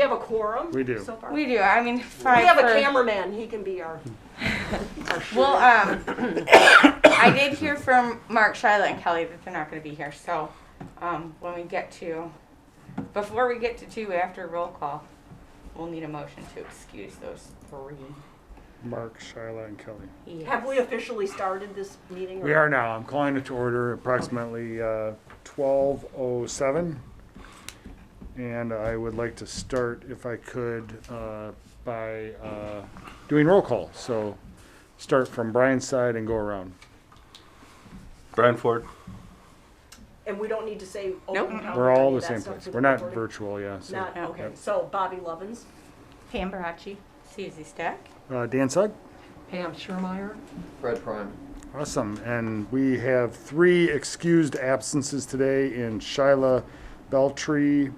have a quorum? We do. So far? We do. I mean, We five. have a for- cameraman. He can be our Well, I did hear from Mark, Shyla, and Kelly that they're not going to be here. So, when we get to, before we get to 2 after roll call, we'll need a motion to excuse those 3. Mark, Shyla, and Kelly. Yes. Have we officially started this meeting? We are now. I'm calling it to order approximately 12:07. And I would like to start, if I could, by doing roll call. So start from Brian's side and go around. Brian Ford. And we don't need to say Nope. open count We're or all any the of that same stuff place. for We're the not recording? virtual, yeah. So, Not, okay. yep. So Bobby Lovins. Pam Barachi, Susie Stack. Dan Sugg? Pam Schermeyer. Fred Prime. Awesome. And we have 3 excused absences today in Shyla Beltry,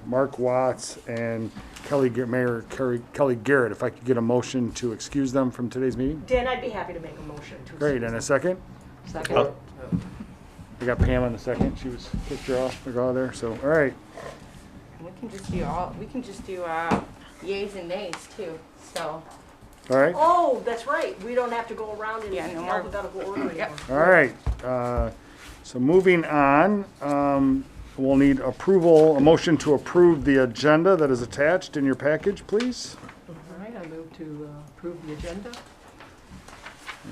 Mark Watts, and Kelly Garrett. If I could get a motion to excuse them from today's meeting. Dan, I'd be happy to make a motion to. Great. And a second? Second. We got Pam on the second. She was kicked her off. They're all there. So, all right. We can just do yays and nays too. So, All right. Oh, that's right. We don't have to go around in Yeah, no more. alphabetical order anymore. Yep. All right. So moving on, we'll need approval, a motion to approve the agenda that is attached in your package, please. All right, I move to approve the agenda.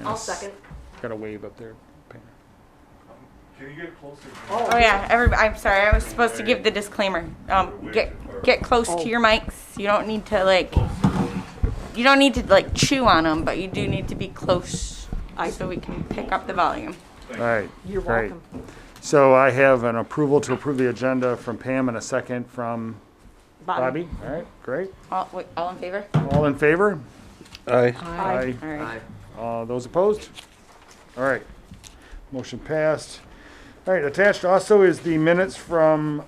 I'll Yes. second. Got a wave up there. Pam. Can you get closer? oh yeah, I'm sorry. I was supposed to give the disclaimer. Get close to your mics. You don't need to chew on them, but you do need to be close so we can pick up the volume. All right. You're great. welcome. So I have an approval to approve the agenda from Pam and a second from Bobby. All right, great. All in favor? All in favor? Aye. Aye. All right. Those opposed? All right. Motion passed. All right, attached also is the minutes from,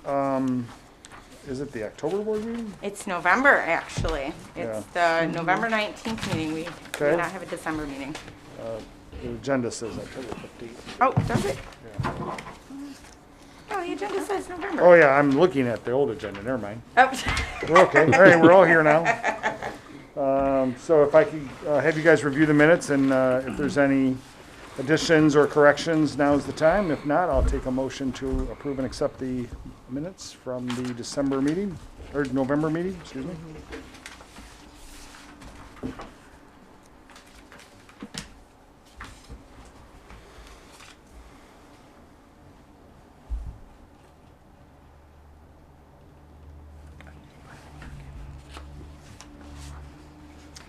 is it the October board meeting? It's November, actually. It's the November 19th meeting. We Okay. do not have a December meeting. The agenda says October 15th. Oh, does it? Yeah. Oh, the agenda says November. Oh, yeah, I'm looking at the old agenda. Never mind. Oh. We're okay. All right, we're all here now. So if I could have you guys review the minutes, and if there's any additions or corrections, now's the time. If not, I'll take a motion to approve and accept the minutes from the December meeting, or November meeting, excuse me.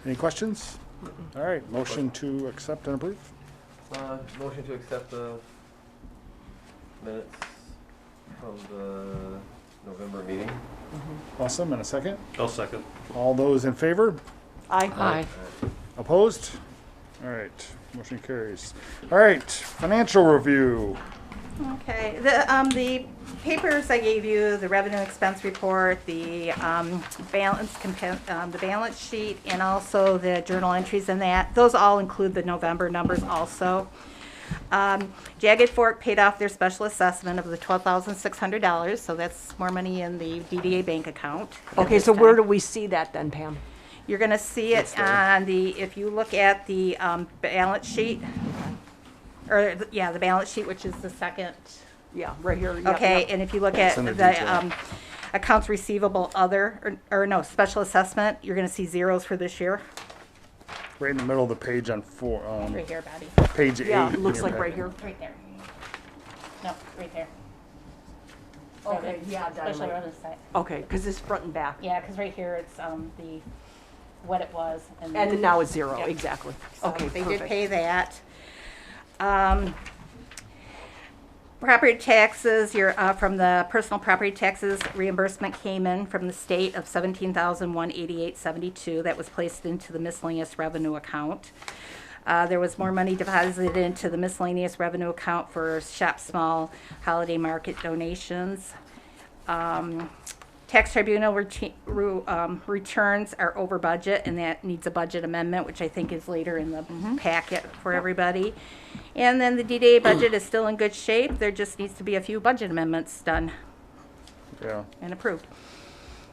Any questions? All right, motion to accept and approve. Motion to accept the minutes from the November meeting. Awesome, and a second. I'll second. All those in favor? Aye. Opposed? All right, motion carries. All right, financial review. Okay, the papers I gave you, the revenue expense report, the balance sheet, and also the journal entries in that, those all include the November numbers also. Jagged Fork paid off their special assessment of the $12,600, so that's more money in the DDA bank account. Okay, so where do we see that then, Pam? You're gonna see it on if you look at the balance sheet, or, the balance sheet, which is the second. Yeah, right here. Yep, Okay, yep. and if you look at in the the detail. accounts receivable other, or no, special assessment, you're gonna see zeros for this year. Right in the middle of the page on Right here, Bobby. page 8. Yeah, it in looks your like right packet. here. Right there. No, right there. Okay, yeah, Especially dynamite. on this side. Okay, because it's front and back. Yeah, because right here it's what it was. And then now it's zero, Yep. exactly. So Okay, they did perfect. pay that. Property taxes, from the personal property taxes reimbursement came in from the state of $17,188.72. That was placed into the miscellaneous revenue account. There was more money deposited into the miscellaneous revenue account for shop small holiday market donations. Tax tribunal returns are over budget, and that needs a budget amendment, which I think is later in the packet for everybody. And then the DDA budget is still in good shape. There just needs to be a few budget amendments done Yeah. and approved.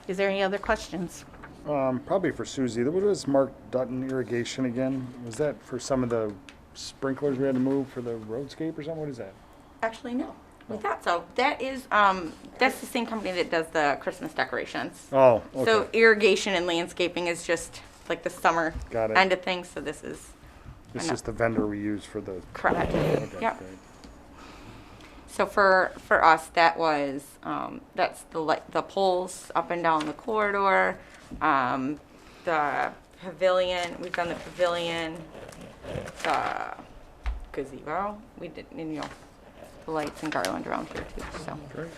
Is there any other questions? Probably for Susie. What was Mark Dutton irrigation again? Was that for some of the sprinklers we had to move for the roadscape or something? What is that? Actually, no. We thought so. That is, that's the same company that does the Christmas decorations. Oh, okay. So irrigation and landscaping is just like the summer Got it. end of things. So this is It's just the vendor we use for the. correct. Okay, Yep. great. So for us, that was that's the poles up and down the corridor, the pavilion. We've done the pavilion, the gazebo. We did, and, you know, the lights and garland around here too. So Great.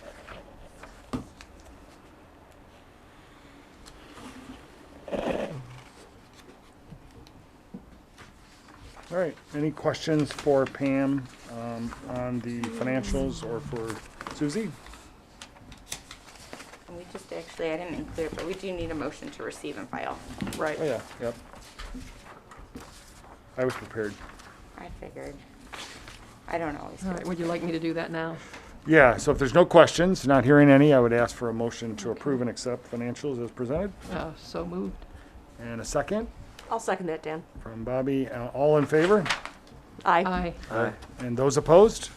All right, any questions for Pam on the financials or for Susie? and we just actually I didn't include it, but we do need a motion to receive and file. Right. Oh, yeah, yep. I was prepared. I figured. I don't always All do. right, would you like me to do that now? Yeah, so if there's no questions, not hearing any, I would ask for a motion to approve and accept financials as presented. So moved. And a second I'll second that, Dan. from Bobby. All in favor? Aye. Aye. Aye. And those opposed?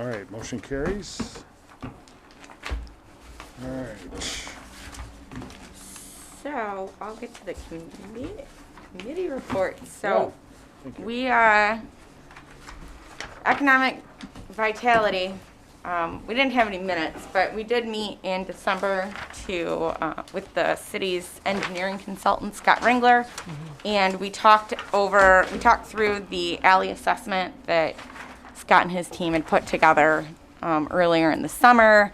All right, motion carries. All right. So I'll get to the committee report. So Thank you. we economic vitality. We didn't have any minutes, but we did meet in December to with the city's engineering consultant Scott Ringler, and we talked through the alley assessment that Scott and his team had put together earlier in the summer.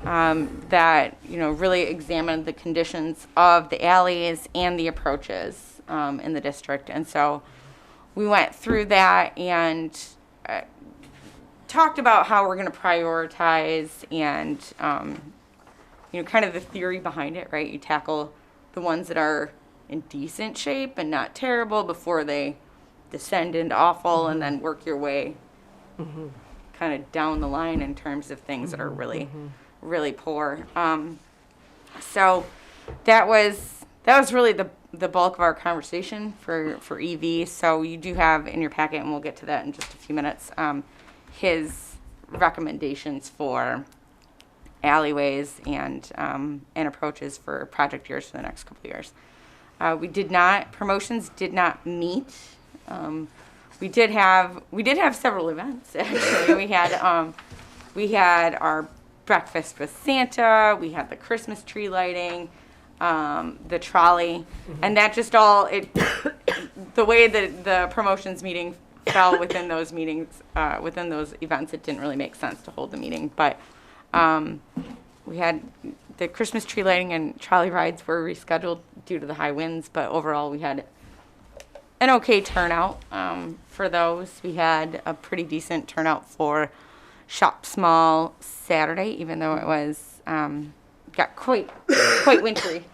That really examined the conditions of the alleys and the approaches in the district, and so we went through that and talked about how we're going to prioritize and kind of the theory behind it, right? You tackle the ones that are in decent shape and not terrible before they descend into awful, and then work your way kind of down the line in terms of things that are really really poor. So that was really the bulk of our conversation for EV. So you do have in your packet, and we'll get to that in just a few minutes, his recommendations for alleyways and approaches for project years for the next couple of years. Promotions did not meet. We did have several events actually. We had our breakfast with Santa. We had the Christmas tree lighting, the trolley, and that just all the way that the promotions meeting fell within those meetings, within those events, it didn't really make sense to hold the meeting. But we had the Christmas tree lighting and trolley rides were rescheduled due to the high winds, but overall we had an okay turnout for those. We had a pretty decent turnout for Shop Small Saturday, even though it was got quite wintry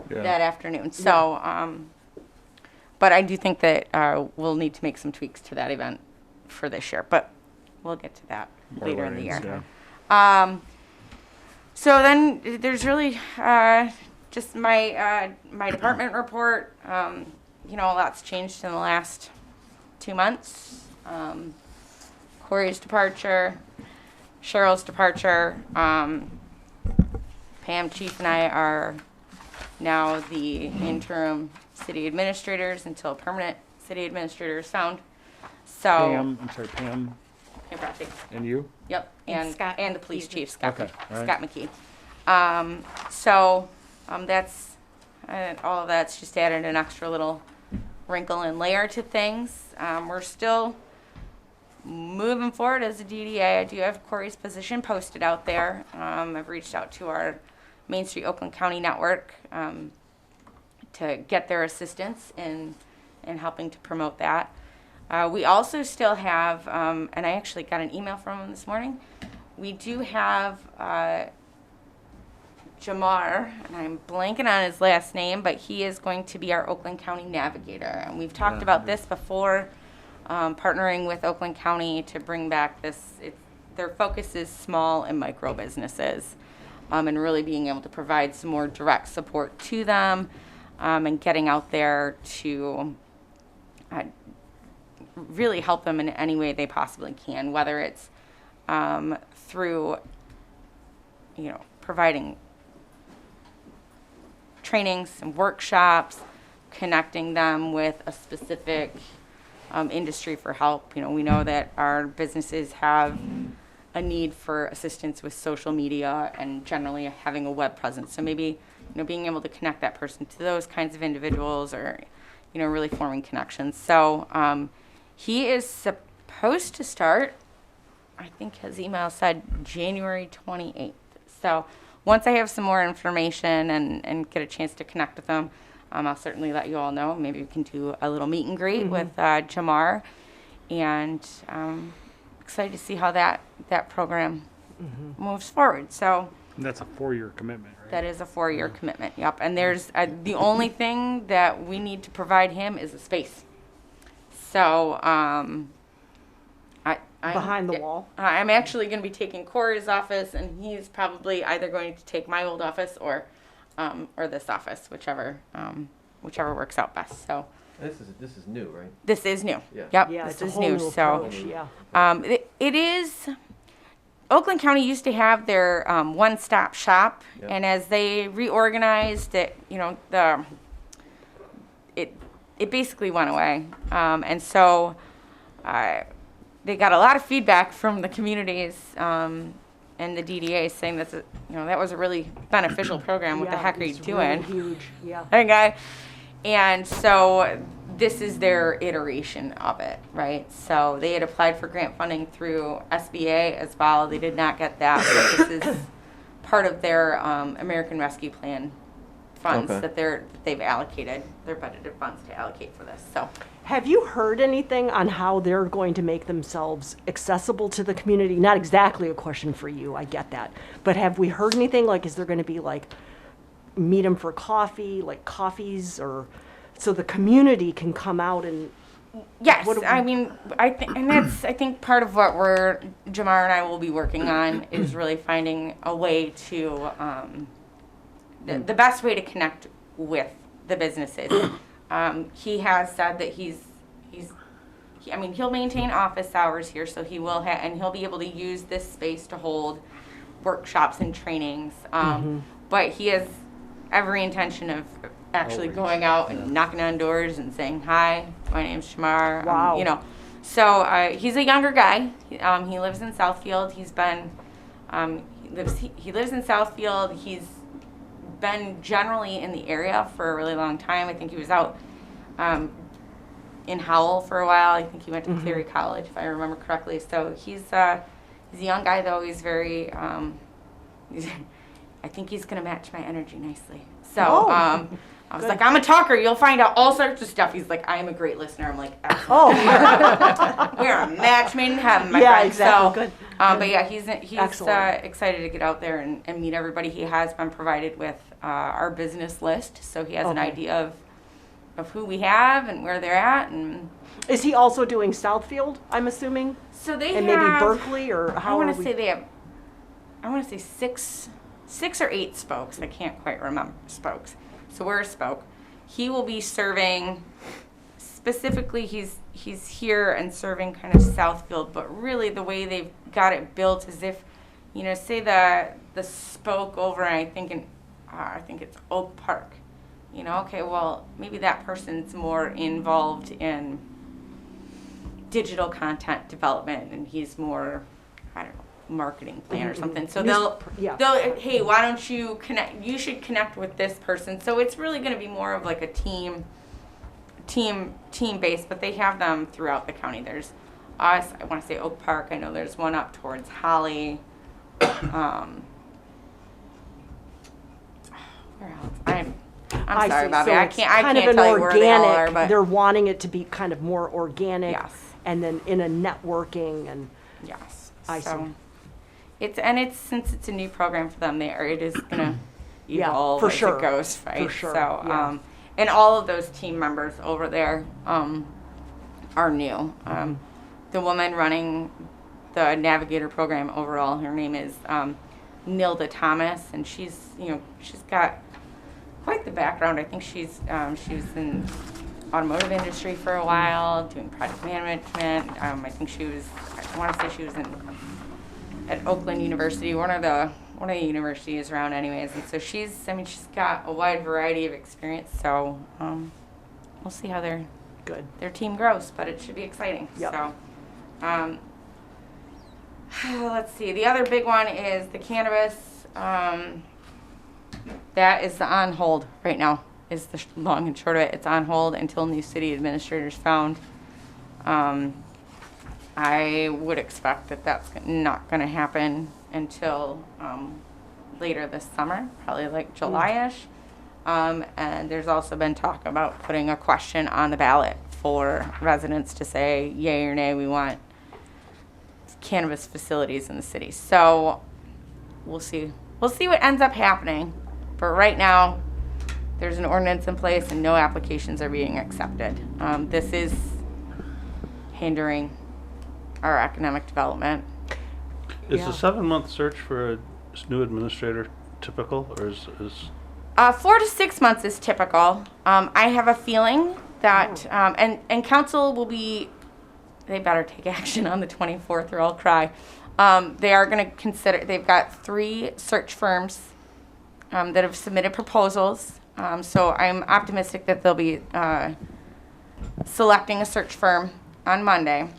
that afternoon. So, but I do think that we'll need to make some tweaks to that event for this year. But we'll get to that later in the year. Yeah. So then there's really just my department report. A lot's changed in the last 2 months. Corey's departure, Cheryl's departure. Pam, Chief, and I are now the interim city administrators until a permanent city administrator is found. So Pam Bradley. and you? Yep, And Scott. and the police chief, Scott, Okay, all right. Scott McKee. That's all of that's just added an extra little wrinkle and layer to things. We're still moving forward as a DDA. I do have Corey's position posted out there. I've reached out to our Main Street Oakland County network to get their assistance in helping to promote that. We also still have, and I actually got an email from him this morning. We do have Jamar, and I'm blanking on his last name, but he is going to be our Oakland County Navigator. And we've talked about this before, partnering with Oakland County to bring back this. Their focus is small and micro businesses. and really being able to provide some more direct support to them, and getting out there to really help them in any way they possibly can, whether it's through, providing trainings and workshops, connecting them with a specific industry for help. We know that our businesses have a need for assistance with social media and generally having a web presence. So maybe, being able to connect that person to those kinds of individuals, or, really forming connections. So he is supposed to start, I think his email said January 28th. So once I have some more information and get a chance to connect with them, I'll certainly let you all know. Maybe we can do a little meet and greet with Jamar. And excited to see how that program moves forward. So And that's a 4-year commitment, right? that is a 4-year commitment. Yep. And there's the only thing that we need to provide him is a space. So I'm Behind the wall. I'm actually going to be taking Corey's office, and he's probably either going to take my old office or this office, whichever works out best. So This is new, right? this is new. Yeah. Yep. Yeah, this it's a is whole new. new So approach, yeah. it is. Oakland County used to have their one-stop shop, Yep. and as they reorganized it, it basically went away, and so they got a lot of feedback from the communities and the DDA saying that that was a really beneficial program. What the Yeah, heck are you it's doing? really huge, yeah. Okay. And so this is their iteration of it, right? So they had applied for grant funding through SBA as well. They did not get that, but this is part of their American Rescue Plan funds Okay. that they've allocated, their budgeted funds to allocate for this. So Have you heard anything on how they're going to make themselves accessible to the community? Not exactly a question for you, I get that. But have we heard anything, like, is there going to be, like, meet them for coffee, like coffees, or so the community can come out and... yes, What do we- I mean, I think part of what Jamar and I will be working on is really finding a way to, the best way to connect with the businesses. He has said that he'll maintain office hours here, so he will and he'll be able to use this space to hold workshops and trainings. But he has every intention of actually Outreach, going out and yeah. knocking on doors and saying, "Hi, my name's Shamar." Wow. So he's a younger guy. He lives in Southfield. He lives in Southfield. He's been generally in the area for a really long time. I think he was out in Howell for a while. I think he went to Cleary College, if I remember correctly. So he's a young guy, though. He's very. I think he's gonna match my energy nicely. So Oh, I was like, I'm a talker. You'll find out all sorts of stuff. He's like, I am a great listener. I'm like, Oh, we're a match made in heaven, my yeah, friend. exactly, So, good. but yeah, he's Excellent. excited to get out there and meet everybody. He has been provided with our business list, so he has an Okay. idea of who we have and where they're at, and Is he also doing Southfield, I'm assuming? so they And have. maybe Berkeley, or I how want are to we? say they have. I want to say six or 8 spokes. I can't quite remember spokes. So we're a spoke. He will be serving. Specifically, he's here and serving kind of Southfield, but really the way they've got it built is if, say the spoke over, I think it's Oak Park. Okay, well maybe that person's more involved in digital content development, and he's more, I don't know, marketing plan or something. So they'll hey, why don't you connect? You should connect with this person. So it's really going to be more of like a team base, but they have them throughout the county. There's us. I want to say Oak Park. I know there's one up towards Holly. Where else? I'm I sorry, see. Bobby. So I it's can't kind of an tell you where they all are, organic. but They're wanting it to be kind of more organic, yes. and then in a networking and. Yes. I see. Since it's a new program for them, it is gonna Yeah, evolve for as sure. it goes, right? For sure, So yeah. and all of those team members over there are new. The woman running the Navigator program overall, her name is Nilda Thomas, and she's got quite the background. I think she was in automotive industry for a while, doing project management. I think I want to say she was at Oakland University, one of the universities around anyways. And so she's got a wide variety of experience. So we'll see how their team grows, but it should be exciting. Yep. So let's see. The other big one is the cannabis. That is on hold right now, is the long and short of it. It's on hold until new city administrators found. I would expect that that's not going to happen until later this summer, probably like July-ish. And there's also been talk about putting a question on the ballot for residents to say yay or nay, we want cannabis facilities in the city. So we'll see what ends up happening. But right now, there's an ordinance in place and no applications are being accepted. This is hindering our economic development. Is Yeah. the 7-month search for a new administrator typical, or is 4 to 6 months is typical. I have a feeling that, and council will be, they better take action on the 24th or I'll cry. They are going to consider, they've got 3 search firms that have submitted proposals. So I'm optimistic that they'll be selecting a search firm on Monday.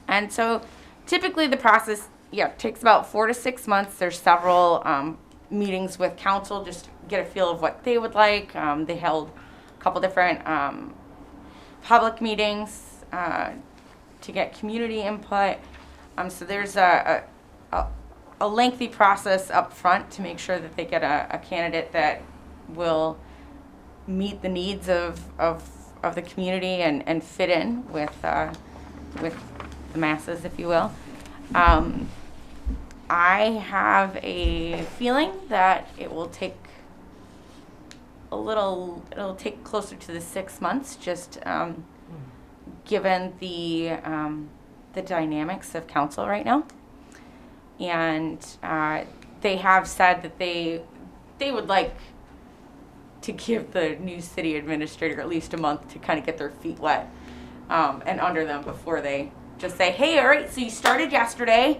And so typically the process, takes about 4 to 6 months. There's several meetings with council just to get a feel of what they would like. They held a couple different public meetings to get community input. So there's a lengthy process up front to make sure that they get a candidate that will meet the needs of the community and fit in with the masses, if you will. I have a feeling that it'll take closer to the 6 months, just given the dynamics of council right now. And they have said that they would like to give the new city administrator at least a month to kind of get their feet wet and under them before they just say, hey, all right, so you started yesterday.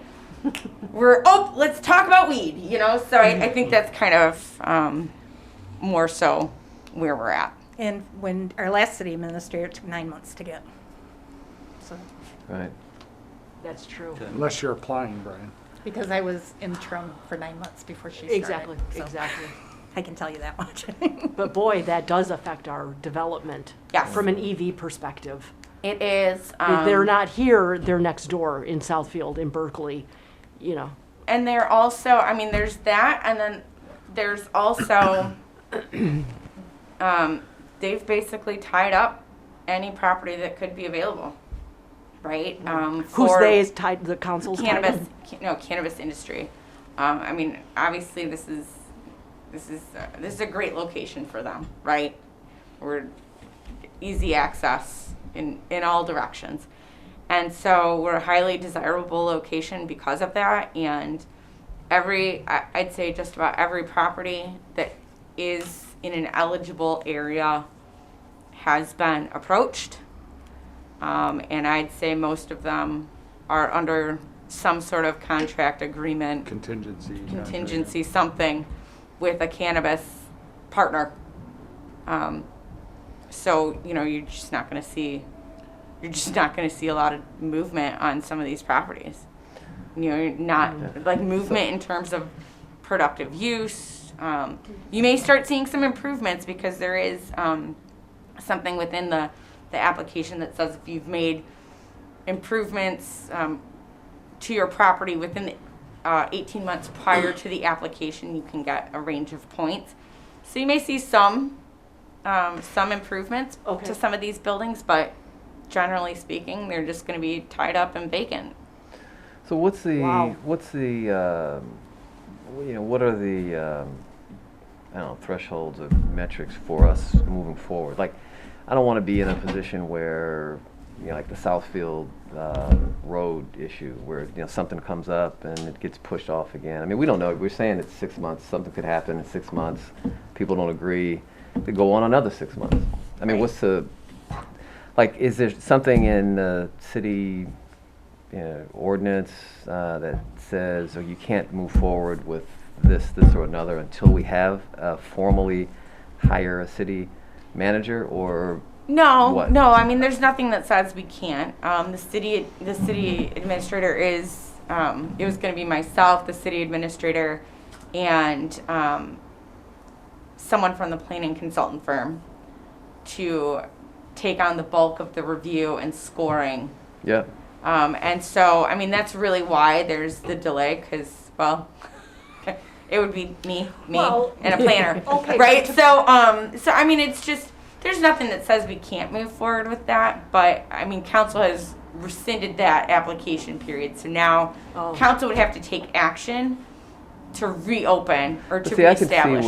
Let's talk about weed, So I think that's kind of more so where we're at. And when our last city administrator took 9 months to get. So, Right. That's true. Unless you're applying, Brian. because I was interim for 9 months before she started. Exactly, so exactly. I can tell you that much. But boy, that does affect our development. Yes. From an EV perspective. It is. If they're not here, they're next door in Southfield, in Berkeley, And they're also, there's that, and then there's also, they've basically tied up any property that could be available, right? Who's for they is tied, the council's tied cannabis, up? cannabis industry. Obviously this is a great location for them, right? We're easy access in all directions. And so we're a highly desirable location because of that. And I'd say just about every property that is in an eligible area has been approached. And I'd say most of them are under some sort of contract agreement, contingency, something with a cannabis partner. So, you're just not going to see a lot of movement on some of these properties. Not like movement in terms of productive use. You may start seeing some improvements because there is something within the application that says if you've made improvements to your property within the 18 months prior to the application, you can get a range of points. So you may see some improvements to some of these buildings, but generally speaking, they're just going to be tied up and vacant. So what are the thresholds of metrics for us moving forward? Like, I don't want to be in a position where like the Southfield road issue, where something comes up and it gets pushed off again. I mean, we don't know. We're saying it's 6 months. Something could happen in 6 months. People don't agree. They go on another 6 months. I mean, what's the is there something in the city ordinance that says, you can't move forward with this or another until we have formally hire a city manager, or No, what? no. I mean, there's nothing that says we can't. The city administrator is. It was going to be myself, the city administrator, and someone from the planning consultant firm to take on the bulk of the review and scoring. Yeah. And so, I mean, that's really why there's the delay, because, well, it would be me, Well, and a planner, okay, right? but So I mean, it's just, there's nothing that says we can't move forward with that, but, I mean, council has rescinded that application period, so now Oh. council would have to take action to reopen or to But see, reestablish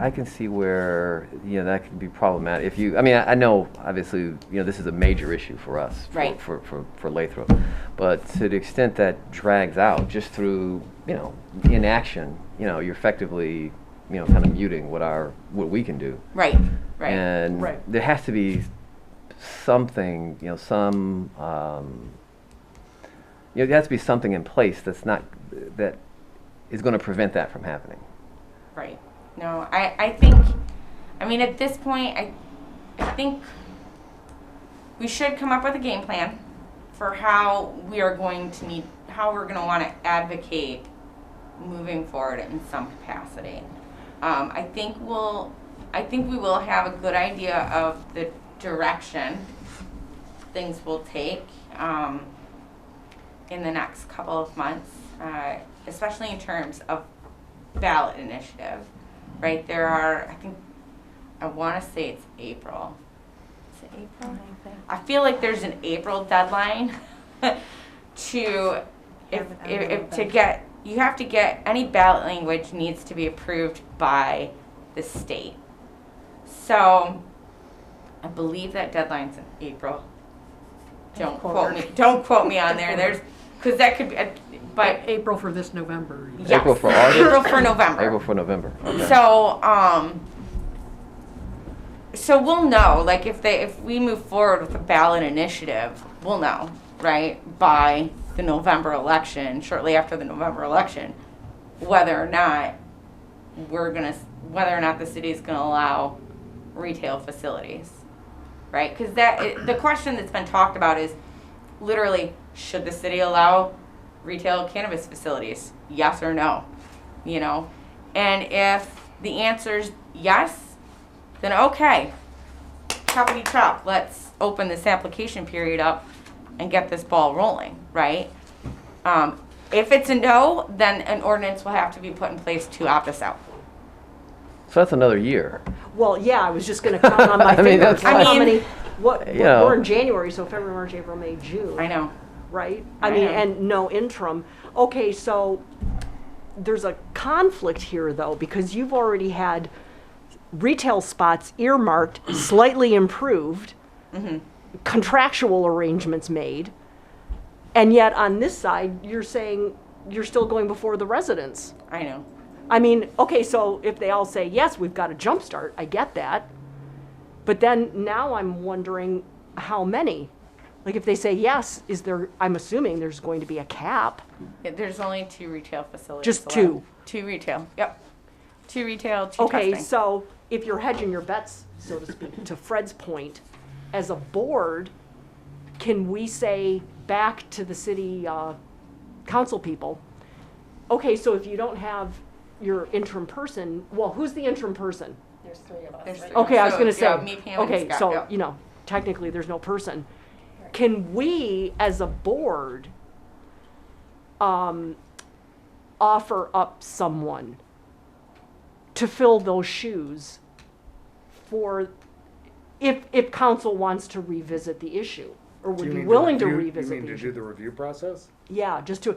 I can see where that could be problematic. If you, I mean, I know obviously this is a major issue for us, Right. for Lathrup, but to the extent that drags out just through inaction, you're effectively kind of muting what we can do, that. Right, right. and Right. there has to be something, there has to be something in place that is going to prevent that from happening. Right. No, I think, I mean, at this point, I think we should come up with a game plan for how we're going to want to advocate moving forward in some capacity. I think we will have a good idea of the direction things will take in the next couple of months. Especially in terms of ballot initiative, right? There are, I want to say it's April. Is it April? I feel like there's an April deadline to you have to get any ballot language needs to be approved by the state. So I believe that deadline's in April. Don't quote me on there. Because that could be, but April for this November. yes. April for August? April for November. April for November. Okay. So we'll know, like if we move forward with a ballot initiative, we'll know, right, by the November election, shortly after the November election, whether or not the city is gonna allow retail facilities, right? Because the question that's been talked about is literally, should the city allow retail cannabis facilities? Yes or no? And if the answer is yes, then okay, choppity chop, let's open this application period up and get this ball rolling, right? If it's a no, then an ordinance will have to be put in place to opt us out. So that's another year. Well, yeah, I was just going to count on my I mean, fingers. that's How like- many? What? You know. We're in January, so February, March, April, May, June. I know. Right? I I mean, know. and no interim. Okay, so there's a conflict here, though, because you've already had retail spots earmarked, slightly improved, contractual arrangements made, and yet on this side, you're saying you're still going before the residents. I know. I mean, okay, so if they all say, yes, we've got a jump start, I get that. But then now I'm wondering how many? Like if they say yes, I'm assuming there's going to be a cap. There's only 2 retail facilities. Just allowed. 2? 2 retail, yep. 2 retail, 2 Okay, testing. so if you're hedging your bets, so to speak, to Fred's point, as a board, can we say back to the city council people, okay, so if you don't have your interim person, well, who's the interim person? There's 3 of us. Okay, I was going to say, me, Pam, and okay, Scott, so, yep. technically there's no person. Can we, as a board, offer up someone to fill those shoes for, if council wants to revisit the issue, or would be willing to revisit the You mean to issue? do the review process? Yeah, just to,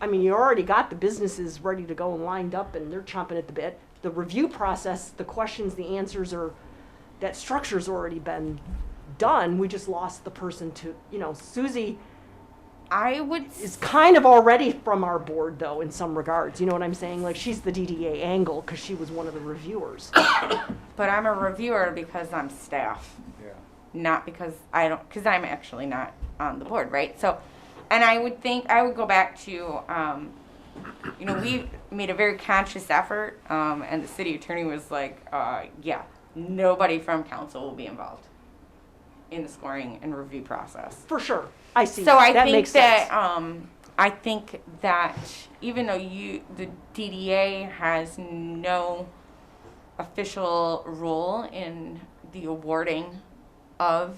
I mean, you already got the businesses ready to go and lined up and they're chomping at the bit. The review process, the questions, the answers are, that structure's already been done. We just lost the person to, Susie I would is kind of already from our board, though, in some regards. You know what I'm saying? Like, she's the DDA angle because she was one of the reviewers. but I'm a reviewer because I'm staff, Yeah. not because because I'm actually not on the board, right? So, and I would go back to, we made a very conscious effort, and the city attorney was like, yeah, nobody from council will be involved in the scoring and review process. For sure. I see. So I that think makes that sense. I think that even though the DDA has no official role in the awarding of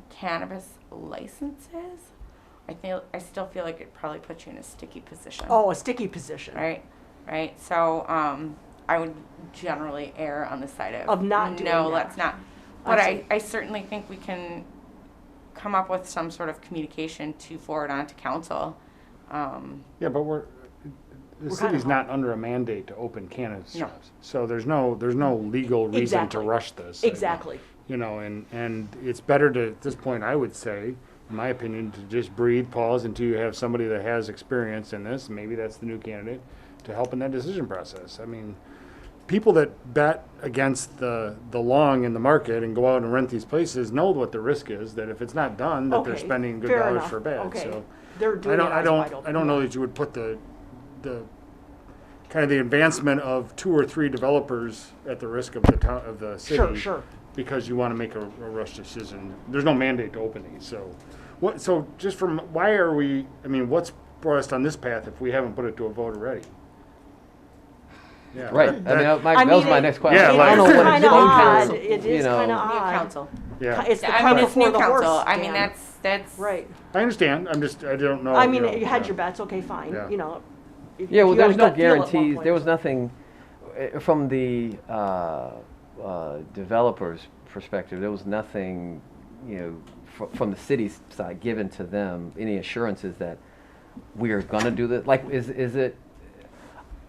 cannabis licenses, I still feel like it probably puts you in a sticky position. Oh, a sticky position. Right. So I would generally err on the side Of not doing no, that. let's not. I But see. I certainly think we can come up with some sort of communication to forward on to council. Yeah, but the We're city's kinda- not under a mandate to open cannabis No. shops. So there's no legal reason Exactly. to rush this. Exactly. And it's better to, at this point, I would say, in my opinion, to just breathe, pause until you have somebody that has experience in this, maybe that's the new candidate, to help in that decision process. I mean, people that bet against the long in the market and go out and rent these places know what the risk is, that if it's not done, that they're Okay, spending good fair dollars enough. for bad. Okay. So They're doing I don't know that you would put the kind of the advancement of 2 or 3 developers at the risk of the town, of the city. Sure. Because you want to make a rush decision. There's no mandate to open these, so. What's brought us on this path if we haven't put it to a vote already? Yeah, Right. that- That was my next question. Yeah, It's like- I don't know what kind it's of new odd. council, It you is know. kind of New odd. council. Yeah, It's the I cart mean, it's before new the horse. council. I mean, Dan. that's Right. I understand, I don't know. I mean, you know, you had yeah. your bets. Okay, fine. Yeah. If Yeah, well, you there had was a no gut feel at one guarantees. point. There was nothing from the developers' perspective. There was nothing, from the city's side given to them. Any assurances that we are going to do this? Like, is it?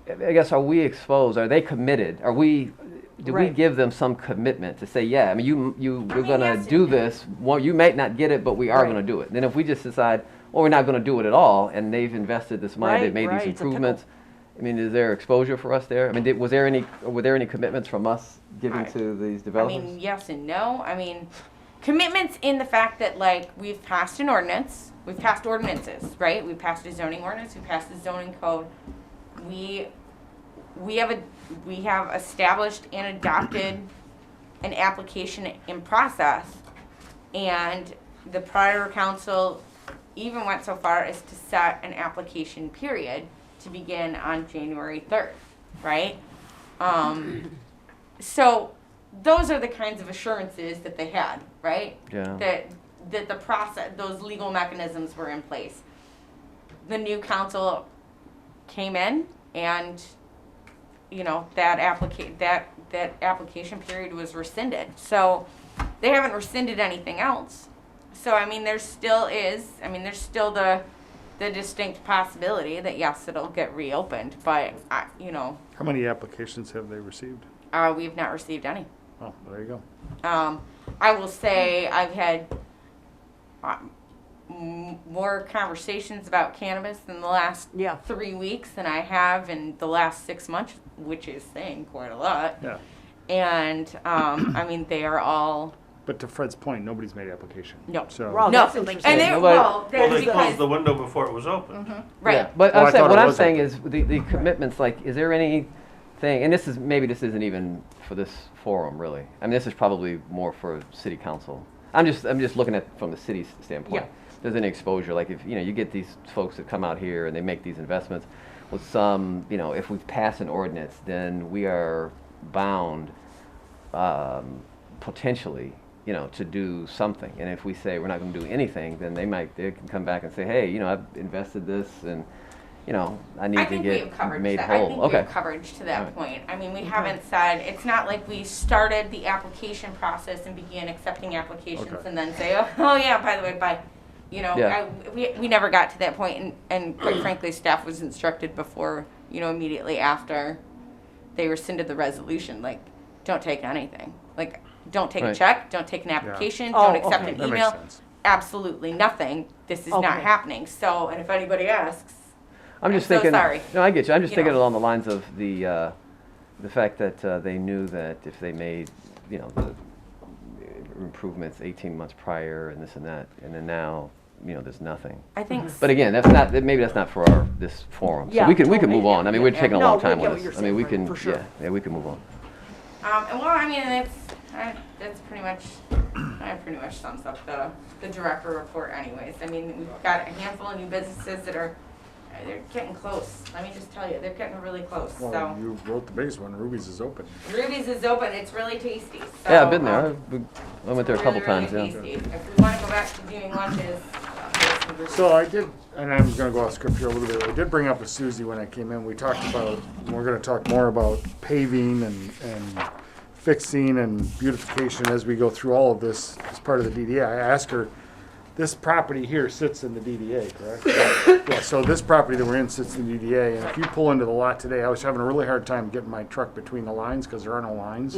I guess, are we exposed? Are they committed? Are we? Do we Right. give them some commitment to say, yeah? I mean, we're going to yes, do this. Well, you may not get it, but we are Right. going to do it. Then if we just decide, well, we're not going to do it at all, and they've invested this money, they've made Right, these it's a pickle. improvements. I mean, is there exposure for us there? I mean, were there any commitments from us giving to these I developers? mean, yes and no. I mean, commitments in the fact that, like, we've passed an ordinance, we've passed ordinances, right? We've passed a zoning ordinance, we've passed a zoning code. We have established and adopted an application in process, and the prior council even went so far as to set an application period to begin on January 3rd, right? So those are the kinds of assurances that they had, right? Yeah. That the process, those legal mechanisms were in place. The new council came in, and that application period was rescinded. So they haven't rescinded anything else. So I mean, there's still the distinct possibility that yes, it'll get reopened, but How many applications have they received? we've not received any. Oh, there you go. I will say I've had more conversations about cannabis in the last Yeah. 3 weeks than I have in the last 6 months, which is saying quite a lot. Yeah. And I mean, they are all But to Fred's point, nobody's made application. No. So. Wow, no, that's interesting. and they Nobody- well, Well, that's they closed because the window before it was open. right. Yeah, but Oh, I I'm saying, thought what it I'm was saying open. is the commitments. Like, is there anything? And this isn't even for this forum really. I mean, this is probably more for city council. I'm just looking at from the city's standpoint. Yeah. There's any exposure, like if you get these folks that come out here and they make these investments with some, if we pass an ordinance, then we are bound potentially, to do something. And if we say we're not going to do anything, then they can come back and say, hey, I've invested this and I need I to think we have get coverage. made I whole. think we Okay. have coverage to that Alright. point. I mean, we haven't said it's not like we started the application process and began accepting applications Okay. and then say, oh yeah, by the way, bye. Yeah. We never got to that point, and quite frankly, staff was instructed before, immediately after they rescinded the resolution. Like, don't take anything. Like, don't take a Right. check, don't take an application, Oh, don't accept okay. an That makes email. sense. Absolutely nothing. This is not Okay. happening. So, and if anybody asks, I'm just I'm so thinking. sorry. No, I get you. I'm just You thinking know. along the lines of the fact that they knew that if they made, the improvements 18 months prior and this and that, and then now, there's nothing. I think. But again, maybe that's not for this forum. Yeah, So we can totally, move on. I mean, we're yeah. taking a No, long we time get with what you're this. I mean, we saying, can, for sure. yeah, we can move on. And well, I mean, that's pretty much sums up the director report anyways. I mean, we've got a handful of new businesses that they're getting close. Let me just tell you, they're getting really close. Well, So you wrote the base one, Ruby's is open. Ruby's is open. It's really tasty. So, Yeah, I've been there. I went there a it's couple really, times. really Yeah. tasty. If we want to go back to doing lunches, there's some Ruby's. So I did, and I'm gonna go off script here a little bit, I did bring up with Susie when I came in, we talked about, we're gonna talk more about paving and fixing and beautification as we go through all of this as part of the DDA. I asked her, this property here sits in the DDA, correct? Yeah, so this property that we're in sits in the DDA, and if you pull into the lot today, I was having a really hard time getting my truck between the lines, because there are no lines.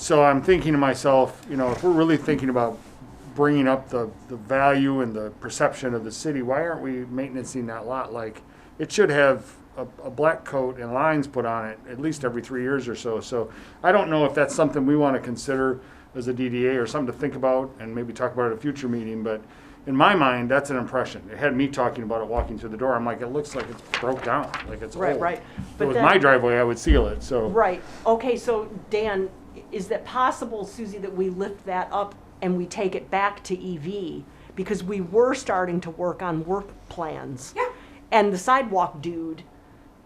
So I'm thinking to myself, if we're really thinking about bringing up the value and the perception of the city, why aren't we maintaining that lot? Like, it should have a black coat and lines put on it at least every 3 years or so. So I don't know if that's something we want to consider as a DDA or something to think about and maybe talk about at a future meeting, but in my mind, that's an impression. It had me talking about it walking through the door. I'm like, it looks like it's broke down, like it's Right, old. right. If But it was then- my driveway, I would seal it, so. Right, okay, so Dan, is that possible, Susie, that we lift that up and we take it back to EV? Because we were starting to work on work plans. Yeah. And the sidewalk dude,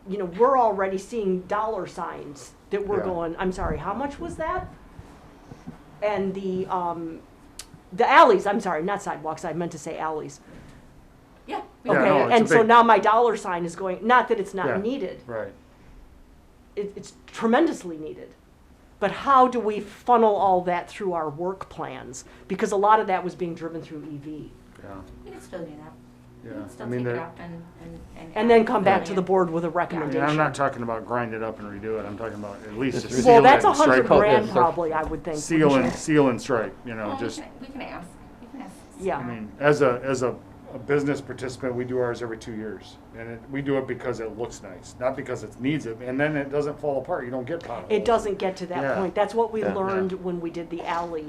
we're already seeing dollar signs that we're Yeah. going, I'm sorry, how much was that? And the alleys, I'm sorry, not sidewalks, I meant to say alleys. Yeah. Yeah, Okay, no, it's and a so big- now my dollar sign is going, not that it's Yeah. not needed, Right. it's tremendously needed. But how do we funnel all that through our work plans? Because a lot of that was being driven through EV. Yeah, You can still do that. You yeah. can I still mean, take it there- up and And then come back Yeah. to the board with a I mean, recommendation. I'm not talking about grind it up and redo it. I'm talking about at least Just just Well, seal it that's and stripe $100 it. grand Yeah. probably, I would think. Seal wouldn't and, you? seal and stripe, Well, just, we can ask. We can ask. Yeah. I mean, as a business participant, we do ours every 2 years. And we do it because it looks nice, not because it needs it. And then it doesn't fall apart. You don't get potholes. It doesn't get to that Yeah. point. That's what we Yeah. learned when we did the alley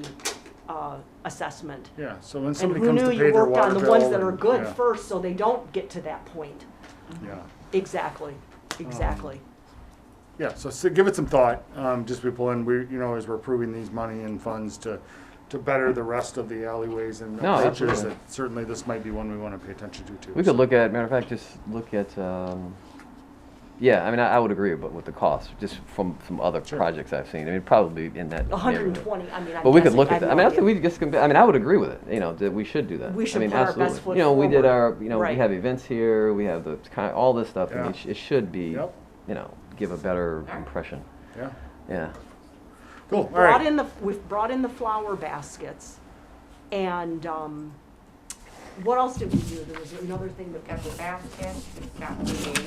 assessment. Yeah, so when And somebody who comes to knew pay you their worked water on the bill. ones that are and- good yeah, first so they don't get to that point. Yeah. Exactly, exactly. Yeah, so give it some thought, just we pull in, as we're approving these money and funds to better the rest of the alleyways and No, approaches, absolutely. that certainly this might be one we want to pay attention to too. We could look at, matter of fact, just look at, yeah, I mean, I would agree with the cost, just from other Sure. projects I've seen. I mean, probably in that neighborhood. 120, I mean, I'm But we could guessing, look I at have that. I no mean, I think idea. we just, I mean, I would agree with it, that we should do that. We should I mean, put our absolutely. best foot We did forward. our, Right. we have events here, we have all this stuff. I mean, Yeah. it should be, Yep. give a better Alright. impression. Yeah, Yeah. cool, all right. We've brought in the flower baskets, and what else did we do? There was another thing that. We've got the basket, we've got the,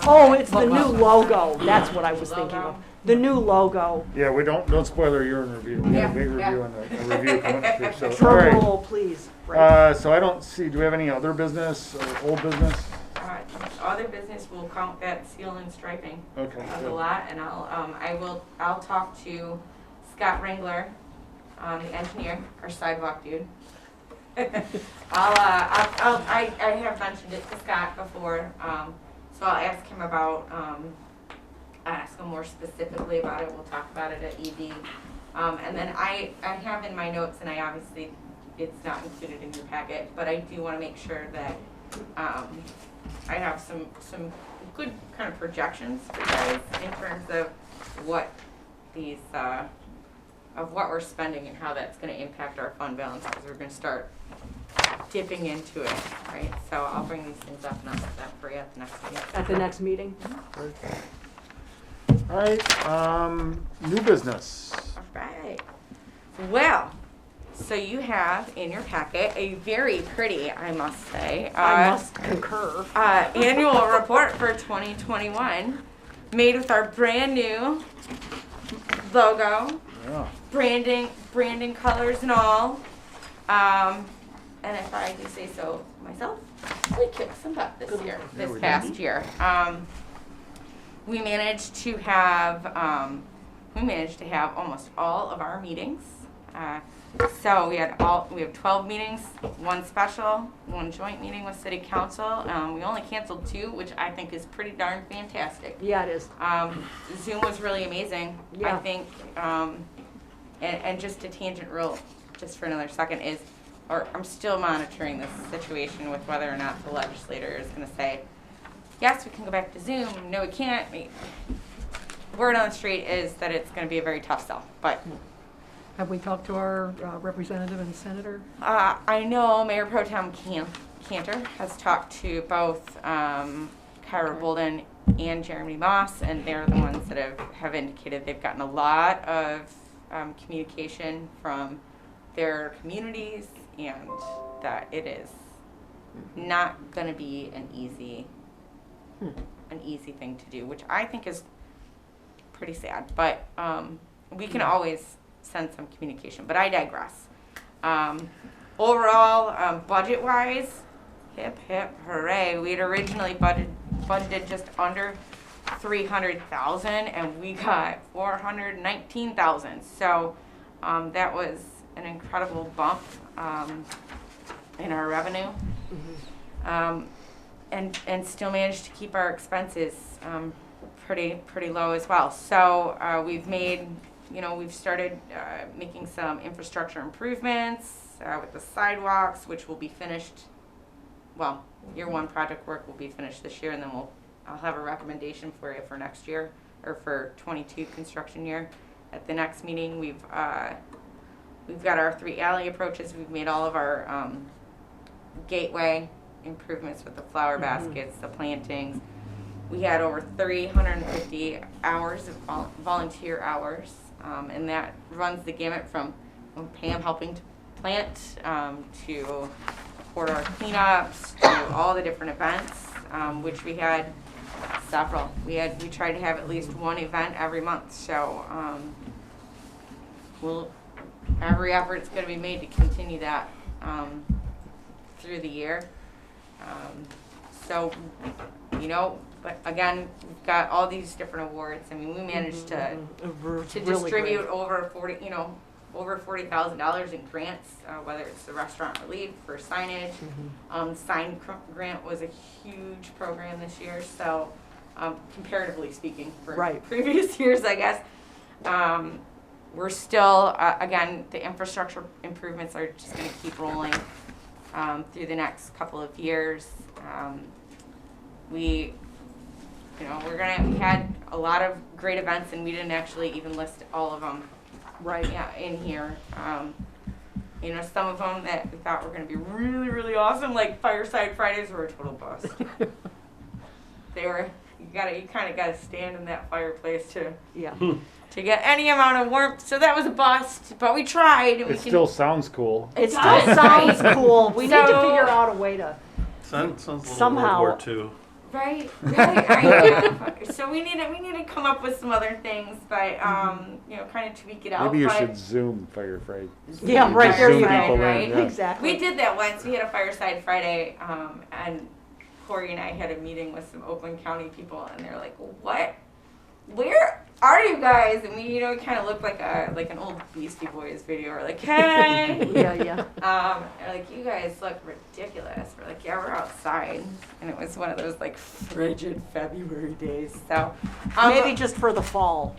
Oh, it's the new logo. That's what I was thinking of. Logo. The new logo. Yeah, we don't spoil our urine review. We have a big Yeah, review and a review coming up here, so, all Drum right. roll, please. Right. So I don't see, do we have any other business, or old business? other business will count that seal and striping Okay, of the good. lot, and I'll talk to Scott Wrangler, the engineer, our sidewalk dude. I have mentioned it to Scott before, so I'll ask him about, ask him more specifically about it. We'll talk about it at ED. And then I have in my notes, and I obviously, it's not included in your packet, but I do want to make sure that I have some good kind of projections for you guys in terms of what these, of what we're spending and how that's going to impact our fund balance, because we're going to start dipping into it, right? So I'll bring these things up and I'll set that for you at the next meeting. At the next meeting. All right, new business. All right. Well, so you have in your packet a very pretty, I must say, I must concur. annual report for 2021. made with our brand new logo, Yeah. branding colors and all. And if I do say so myself, we kicked some butt this year, this past year. We managed to have almost all of our meetings. So we have 12 meetings, one special, one joint meeting with City Council. We only canceled 2, which I think is pretty darn fantastic. Yeah, it is. Zoom was really amazing. Yeah. I think, and just a tangent real, just for another second I'm still monitoring this situation with whether or not the legislator is going to say, yes, we can go back to Zoom. No, we can't. Word on the street is that it's going to be a very tough sell, but. Have we talked to our representative and senator? I know Mayor Pro Tem Cantor has talked to both Kyra Bolden and Jeremy Moss, and they're the ones that have indicated they've gotten a lot of communication from their communities, and that it is not going to be an easy thing to do, which I think is pretty sad. But we can always send some communication, but I digress. Overall, budget-wise, hip hip hooray! We had originally budgeted just under 300,000, and we got 419,000. So that was an incredible bump in our revenue, and still managed to keep our expenses pretty low as well. So we've started making some infrastructure improvements with the sidewalks, which will be finished. Well, year 1 project work will be finished this year, and then I'll have a recommendation for you for next year, or for 22 construction year. At the next meeting, we've got our 3 alley approaches. We've made all of our gateway improvements with the flower baskets, the plantings. We had over 350 hours of volunteer hours, and that runs the gamut from Pam helping to plant to corridor cleanups to all the different events, which we had several. We tried to have at least one event every month, so every effort's going to be made to continue that through the year. But again, we've got all these different awards. I mean, we managed to Really distribute great. over $40,000 in grants, whether it's the restaurant relief for signage. Sign grant was a huge program this year, so comparatively speaking, for previous years, I guess. We're still, again, the infrastructure improvements are just going to keep rolling through the next couple of years. We had a lot of great events, and we didn't actually even list all of them in here. Some of them that we thought were going to be really, really awesome, like Fireside Fridays, were a total bust. You kind of got to stand in that fireplace to get any amount of warmth. So that was a bust, but we tried. And It still sounds cool. It still sounds cool. We need to figure out a way to Sounds a little somehow. World War II. Right. I know. So we need to come up with some other things, but kind of tweak it out. Maybe you but should Zoom Firefight. Yeah, You right just there Zoom you go. people in, Right? yeah. Exactly. We did that once. We had a Fireside Friday, and Corey and I had a meeting with some Oakland County people, and they're like, "What? Where are you guys?" And we, kind of looked like an old Beastie Boys video. We're like, "Hey." Yeah. They're like, "You guys look ridiculous." We're like, "Yeah, we're outside," and it was one of those frigid February days. So Maybe just for the fall.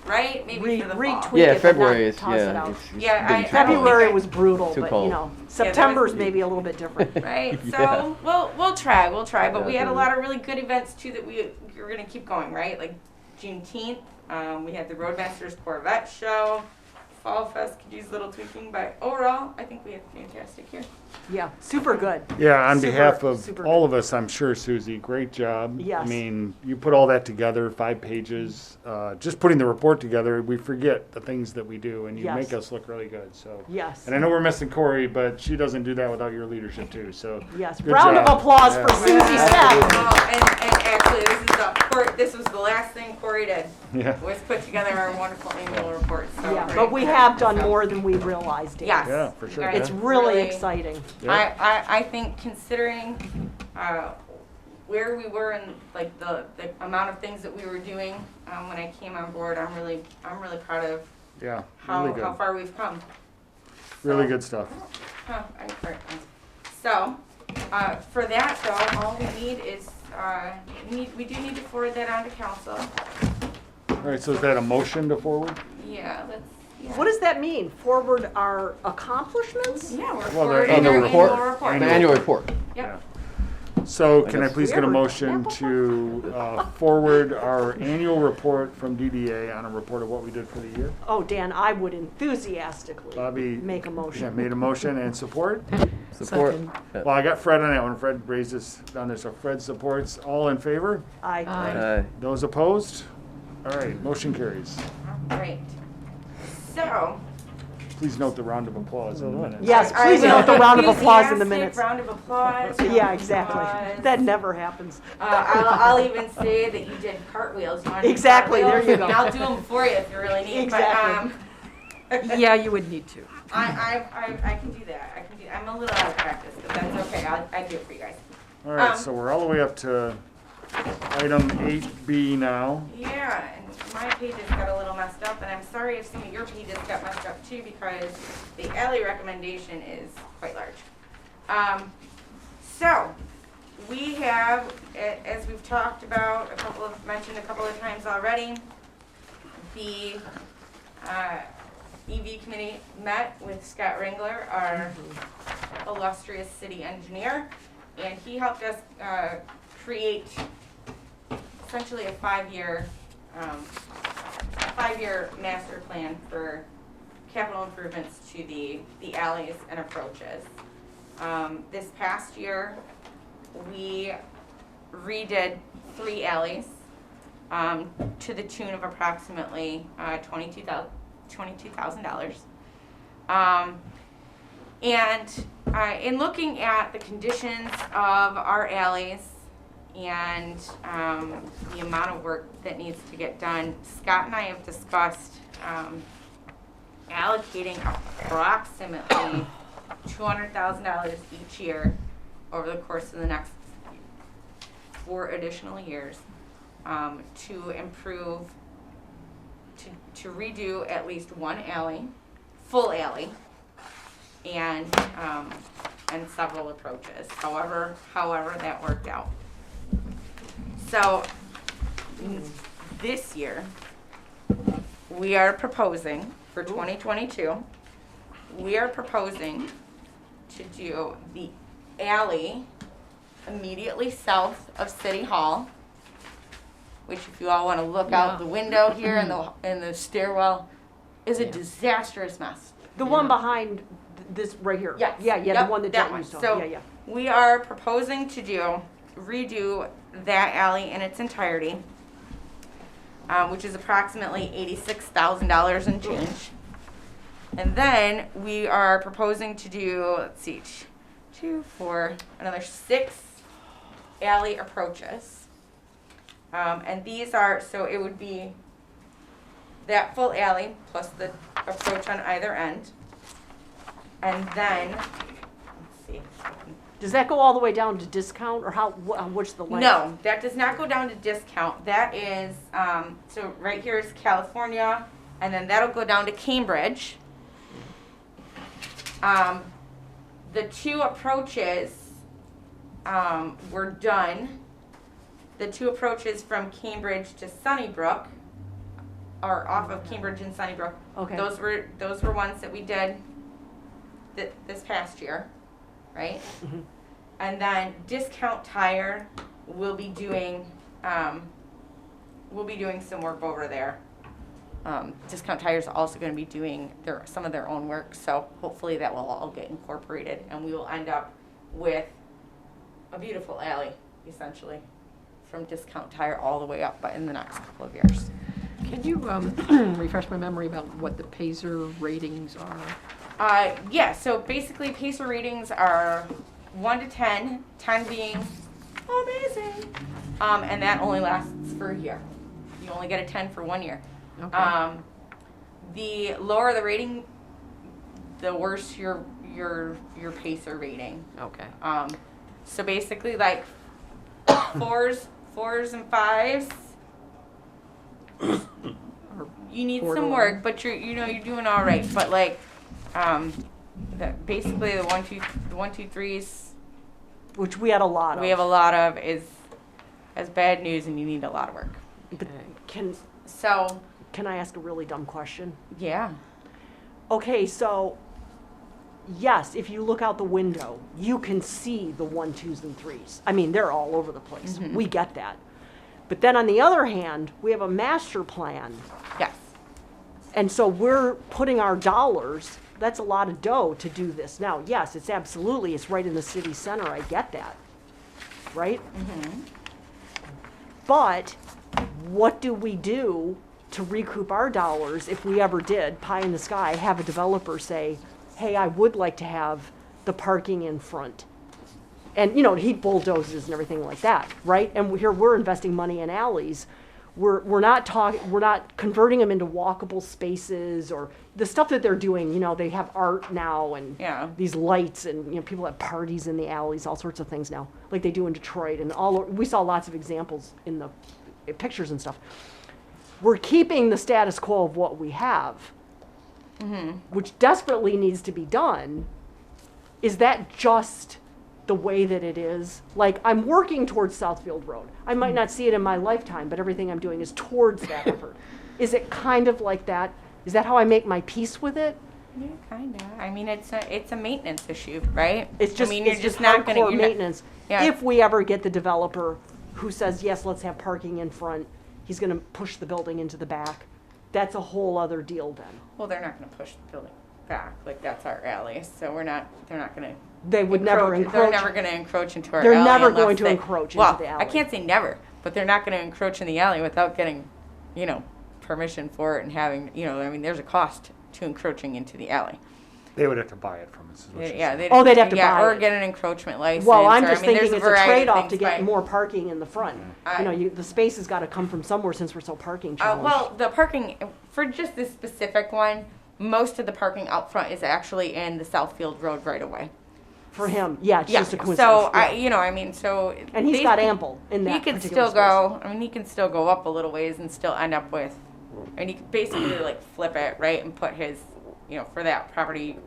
right? Maybe for the fall. Retweet Yeah, it, but February not is, toss it yeah. out. It's Yeah, been I- too February cold. was brutal, Too but cold. September's maybe a little bit different. Right. So Yeah. we'll try. But we had a Definitely. lot of really good events too that we're gonna keep going. Right, like Juneteenth. We had the Roadmasters Corvette show. Fall Fest could use a little tweaking, but overall, I think we had a fantastic year. Yeah, super good. Yeah, on Super- behalf of super all good. of us, I'm sure, Susie, great job. Yes. I mean, you put all that together, 5 pages. Just putting the report together, we forget the things that we do, and you Yes. make us look really good. So. Yes. And I know we're missing Corey, but she doesn't do that without your leadership too. So. Yes. good Round job. of applause Yeah. for Susie Stepp. Oh, and Actually, this was the last thing Corey did, Yeah. was put together our wonderful annual report. So Yeah, very but we excited. have done So, more than we realized. Dan. Yes. Yeah, for sure. You guys It's really exciting. Yeah. I think considering where we were and like the amount of things that we were doing when I came on board, I'm really proud of Yeah, how really good. how far we've come. Really So- good stuff. Huh, so, for that though, all we need is, we do need to forward that on to council. All right, so is that a motion to forward? Yeah, yeah. What does that mean? Forward our accomplishments? Yeah, we're Well, forwarding the our report. annual report. The annual report. Yep. So can I guess- please get a Weird. motion to forward our annual report from DDA on a report of what we did for the year? Oh, Dan, I would enthusiastically Bobby make a yeah, motion. made a motion and support. Support. Second. Well, I got Fred on that one. Fred raised this down there, so Fred supports. All in favor? I Aye. Those opposed? All right, motion carries. All right. So. Please note the round of applause in the minutes. Yes, I please will. note the round of applause in the Enthusiastic minutes. Round of applause. Yeah, exactly. Applause. That never happens. I'll even say that you did cartwheels. You wanna do Exactly, there cartwheels? you I mean, go. I'll do them for you if you really need. Exactly. But, Yeah, you would need to. I can do that. I'm a little out of practice, but that's okay. I do it for you guys. All right, so we're all the way up to item 8B now. Yeah, and my pages got a little messed up, and I'm sorry if some of your pages got messed up too, because the alley recommendation is quite large. So, we have, as we've talked about, mentioned a couple of times already, the EV committee met with Scott Ringler, our illustrious city engineer, and he helped us create essentially a five-year master plan for capital improvements to the alleys and approaches. This past year, we redid 3 alleys to the tune of approximately $22,000. And in looking at the conditions of our alleys and the amount of work that needs to get done, Scott and I have discussed allocating approximately $200,000 each year over the course of the next 4 additional years to improve, to redo at least one alley, full alley, and several approaches. However that worked out. So this year, we are proposing for 2022, we are proposing to do the alley immediately south of City Hall, which if you all want to look out the window here in the stairwell, is a disastrous mess. The one behind this right here. Yes. Yeah, Yep, the one that that Jen one. used to. So- Yeah, yeah. We are proposing to redo that alley in its entirety, which is approximately $86,000 and change. And then we are proposing to do, let's see, 2, 4, another 6 alley approaches. And these are, so it would be that full alley plus the approach on either end. And then, let's see. Does that go all the way down to discount, or what's the length? No, that does not go down to discount. That is, so right here is California, and then that'll go down to Cambridge. The 2 approaches were done. The 2 approaches from Cambridge to Sunnybrook, or off of Cambridge and Sunnybrook. Okay. Those were ones that we did this past year, right? Mhm. And then Discount Tire will be doing some work over there. Discount Tire is also going to be doing some of their own work, so hopefully that will all get incorporated, and we will end up with a beautiful alley, essentially, from Discount Tire all the way up, but in the next couple of years. Can you refresh my memory about what the Pacer ratings are? Yeah, so basically Pacer ratings are 1 to 10, 10 being amazing, And that only lasts for a year. You only get a 10 for 1 year. Okay. The lower the rating, the worse your pacer rating. Okay. So basically, like fours and fives, you need some Borderline. work, but you're doing all right. But like, basically the 1, 2, 3s Which we had a lot of. we have a lot of is bad news, and you need a lot of work. But can So I ask a really dumb question? yeah, Okay, so yes, if you look out the window, you can see the 1, 2s, and 3s. I mean, they're all over the place. We get that. But then on the other hand, we have a master plan. yes, And so we're putting our dollars, that's a lot of dough to do this. Now, yes, it's right in the city center. I get that. Right? But what do we do to recoup our dollars if we ever did, pie in the sky, have a developer say, hey, I would like to have the parking in front? And, he bulldozes and everything like that, right? And here we're investing money in alleys. We're not converting them into walkable spaces or the stuff that they're doing. They have art now and Yeah. these lights and people have parties in the alleys, all sorts of things now, like they do in Detroit and we saw lots of examples in the pictures and stuff. We're keeping the status quo of what we have, which desperately needs to be done. Is that just the way that it is? Like, I'm working towards Southfield Road. I might not see it in my lifetime, but everything I'm doing is towards that effort. Is it kind of like that? Is that how I make my peace with it? yeah, kinda. I mean, it's a maintenance issue, right? It's just, I mean, you're it's just not gonna hardcore you're not- maintenance. Yeah. If we ever get the developer who says, yes, let's have parking in front, he's gonna push the building into the back. That's a whole other deal then. Well, they're not going to push the building back. Like, that's our alley, so they're not going to. They would never They're encroach. never going to encroach into our They're alley. never unless going to they- encroach into well, the I alley. can't say never, but they're not going to encroach in the alley without getting, permission for it and having, I mean, there's a cost to encroaching into the alley. They would have to buy it from us. is what you're Yeah, saying. Oh, they'd have to buy or it. get an encroachment license. Well, I'm or, just I mean, thinking there's it's a variety of trade-off to things, get but- more parking in the front. The space has got to come from somewhere since we're so parking challenged. Well, the parking, for just this specific one, most of the parking out front is actually in the Southfield Road right away. For him, yeah, it's Yeah, just a coincidence. so, yeah. And he's got ample in that He could particular still go, he can still go up a little ways and still end up with, and he could basically like flip it, right, and put his, for that property,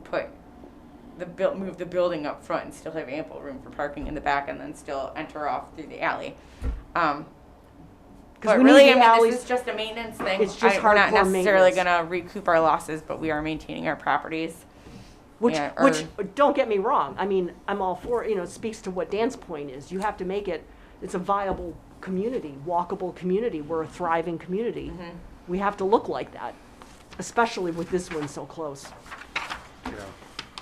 move the building up front and still have ample room for parking in the back and then still enter off through the alley. But we really, need the alleys- this is just a maintenance thing. It's just We're not hardcore necessarily maintenance. gonna recoup our losses, but we are maintaining our properties. Which, Yeah, which, don't get me wrong, I mean, I'm all for, it speaks to what Dan's point is. You have to make it's a viable community, walkable community. We're a thriving community. Mm-hmm. We have to look like that, especially with this one so close. Yeah.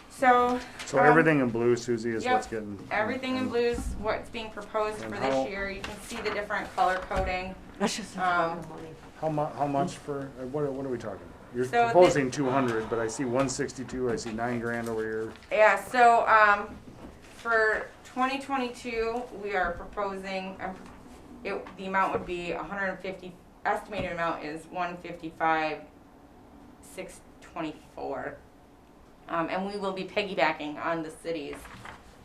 So. So everything in blue, Susie, is Yep. what's getting. Everything in blue is what's being proposed And for how- this year. You can see the different color coding. That's just a lot of money. How much for, what are we talking? You're So proposing 200, but I see 162, I see $9,000 over here. Yeah, so for 2022, we are proposing, the amount would be 150, estimated amount is 155,624. And we will be piggybacking on the city's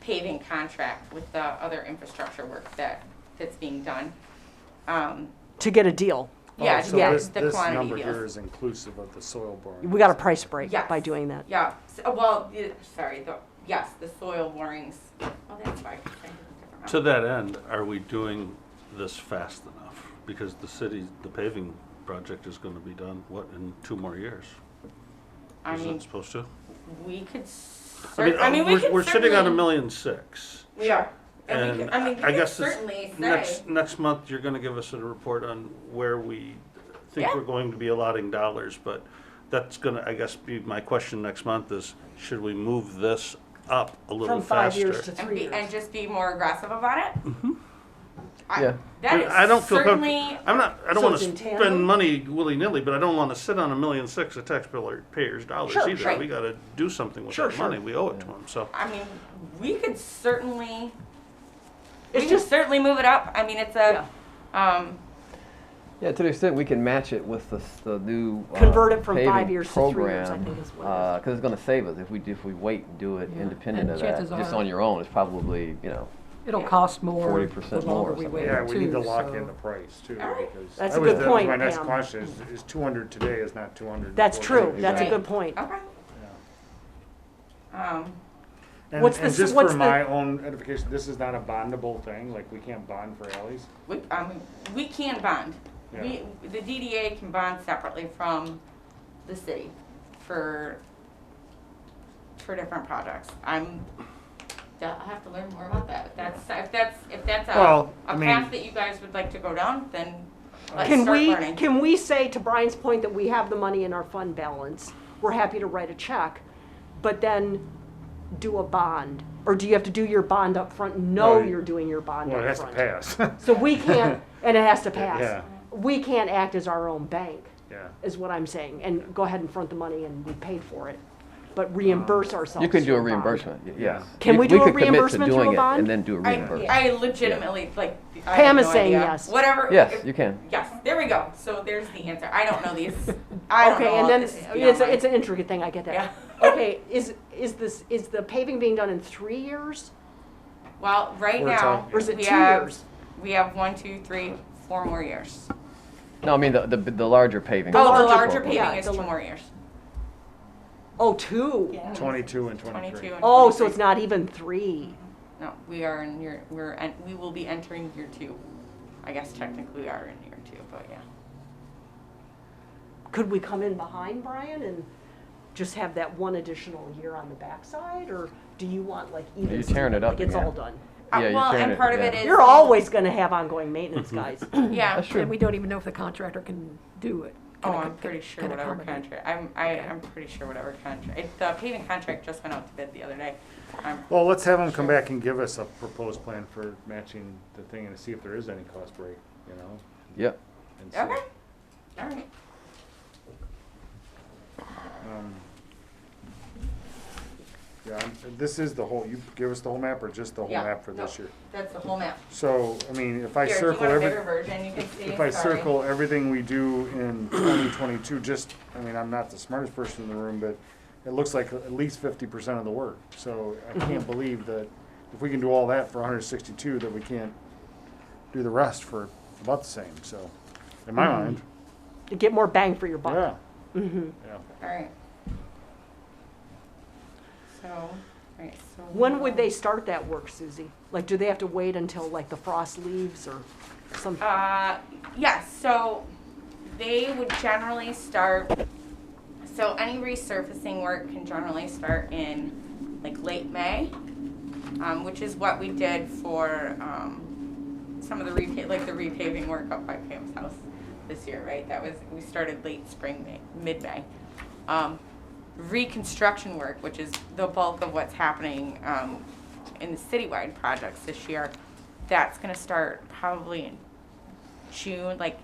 paving contract with the other infrastructure work that's being done. To get a deal. Yeah, So yeah, this, the this quantity number deals. here is inclusive of the soil boring. We got a price break Yes. by doing that. Yeah, the soil borings. Oh, that's fine. To that end, are we doing this fast enough? Because the paving project is gonna be done, in 2 more years? I Is mean, it supposed to? we could. We're sitting on $1,600,000. We are. And we I could guess it's certainly say. next month, you're gonna give us a report on where we think Yeah. we're going to be allotting dollars, but that's gonna, I guess, be my question next month is, should we move this up a little From 5 faster? years to 3 years. And just be more aggressive about it. Mm-hmm. Yeah. That is I don't feel certainly. I don't So wanna it's in tandem? spend money willy-nilly, but I don't wanna sit on $1,600,000 of taxpayers' dollars Sure, either. right. We gotta do something with Sure, that sure. money, we owe it to them, so. I mean, we could certainly We It's can just, certainly move it up. I mean, it's a, Yeah, to the extent we can match it with the new Convert it from paving 5 years to 3 years, program, I think is what it is. because it's going to save us if we wait and do it Yeah. independent And of that. chances Just are- on your own, it's probably It'll cost more 40% the longer more or we something. wait Yeah, we need to too, lock so- in the price too, All right. because. That's that a was good that was point, My next Pam. question is 200 today is not 200. that's true, that's a Right. good point. okay. Yeah. Um, And, What's and the- just what's for the- my own edification, this is not a bondable thing, like we can't bond for alleys? we can bond. Yeah. The DDA can bond separately from the city for different projects. I'll have to learn more about that. If that's Well, a I mean- path that you guys would like to go down, then let's Can start we, learning. can we say, to Brian's point, that we have the money in our fund balance, we're happy to write a check, but then do a bond? Or do you have to do your bond up front? No, Well, you're doing your bond Well, it up has to front. pass. So we can't, and it has to pass. Yeah. We can't act as our own bank, Yeah. is what I'm saying, and go ahead and front the money and we paid for it, but reimburse ourselves. You can do through a bond. reimbursement, yes. Can we do a could commit to reimbursement through a doing it bond? and then do a reimbursement. I legitimately, like, I Pam have is no saying idea. yes. Whatever. Yes, you can. Yes, there we go. So there's the answer. I don't know these. I don't know Okay, and all then, this. Is beyond my- it's an intricate thing, I get that. Yeah. Okay, is the paving being done in 3 years? Well, right Or it's now, all- Or is it we 2 have, years? we have 1, 2, 3, 4 more years. No, I mean the larger paving. The Oh, the larger larger program. paving Yeah, is the 2 lar- more years. Oh, 2? 22 and 23. 22 and Oh, so 23. it's not even 3. No, we are in year, we will be entering year 2. I guess technically we are in year 2, but yeah. Could we come in behind, Brian, and just have that one additional year on the backside? Or do you want like even? You're tearing it up Like it's again. all done? Yeah, you're Well, tearing and it- part of yeah. it is. You're always gonna have ongoing maintenance, guys. Yeah. That's true. And we don't even know if the contractor can do it. Oh, Can I'm ac- pretty sure can whatever accommodate. contract, I'm pretty sure whatever contract, the paving contract just went out to bid the other day. Well, let's have them come back and give us a proposed plan for matching the thing and see if there is any cost break, you know? Yep. and see. Okay, all right. Yeah, this is the whole, you give us the whole map or just the whole Yeah, map for no, this year? That's the whole map. So, I mean, if I Here, if you circle want a every, bigger version, you can see. if I sorry. circle everything we do in 2022, just, I mean, I'm not the smartest person in the room, but it looks like at least 50% of the work. So I can't believe that if we can do all that for 162, that we can't do the rest for about the same, so, in my mind, To get more bang for your buck. yeah. Mhm. Yeah. All right. So, all right, so. When would they start that work, Susie? Like, do they have to wait until like the frost leaves or some? Yes, so they would generally start, so any resurfacing work can generally start in like late May, which is what we did for some of the repaving work up by Pam's house this year, right? We started late spring, mid-May. Reconstruction work, which is the bulk of what's happening in the citywide projects this year, that's gonna start probably in June, like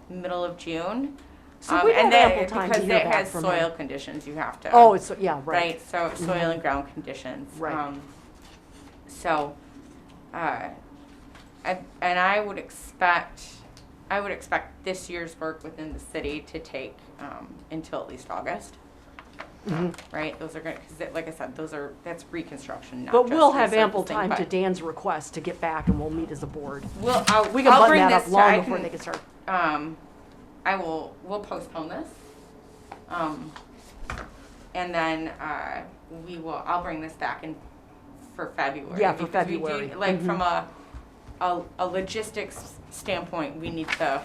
middle of June. So we'd and have then ample time to because hear it back has from soil them. conditions, you have to. Oh, it's, yeah, right. Right, so soil and ground conditions. Right. So, and I would expect this year's work within the city to take until at least August. Right, those are gonna, cause like I said, that's reconstruction, not But just we'll have ample resurfacing, time to but Dan's request to get back and we'll meet as a board. I'll We can I'll button bring that this up to, I long before can- they can start. we'll postpone this. And then, I'll bring this back in for February. Yeah, for because we February. Like from a logistics standpoint, we need to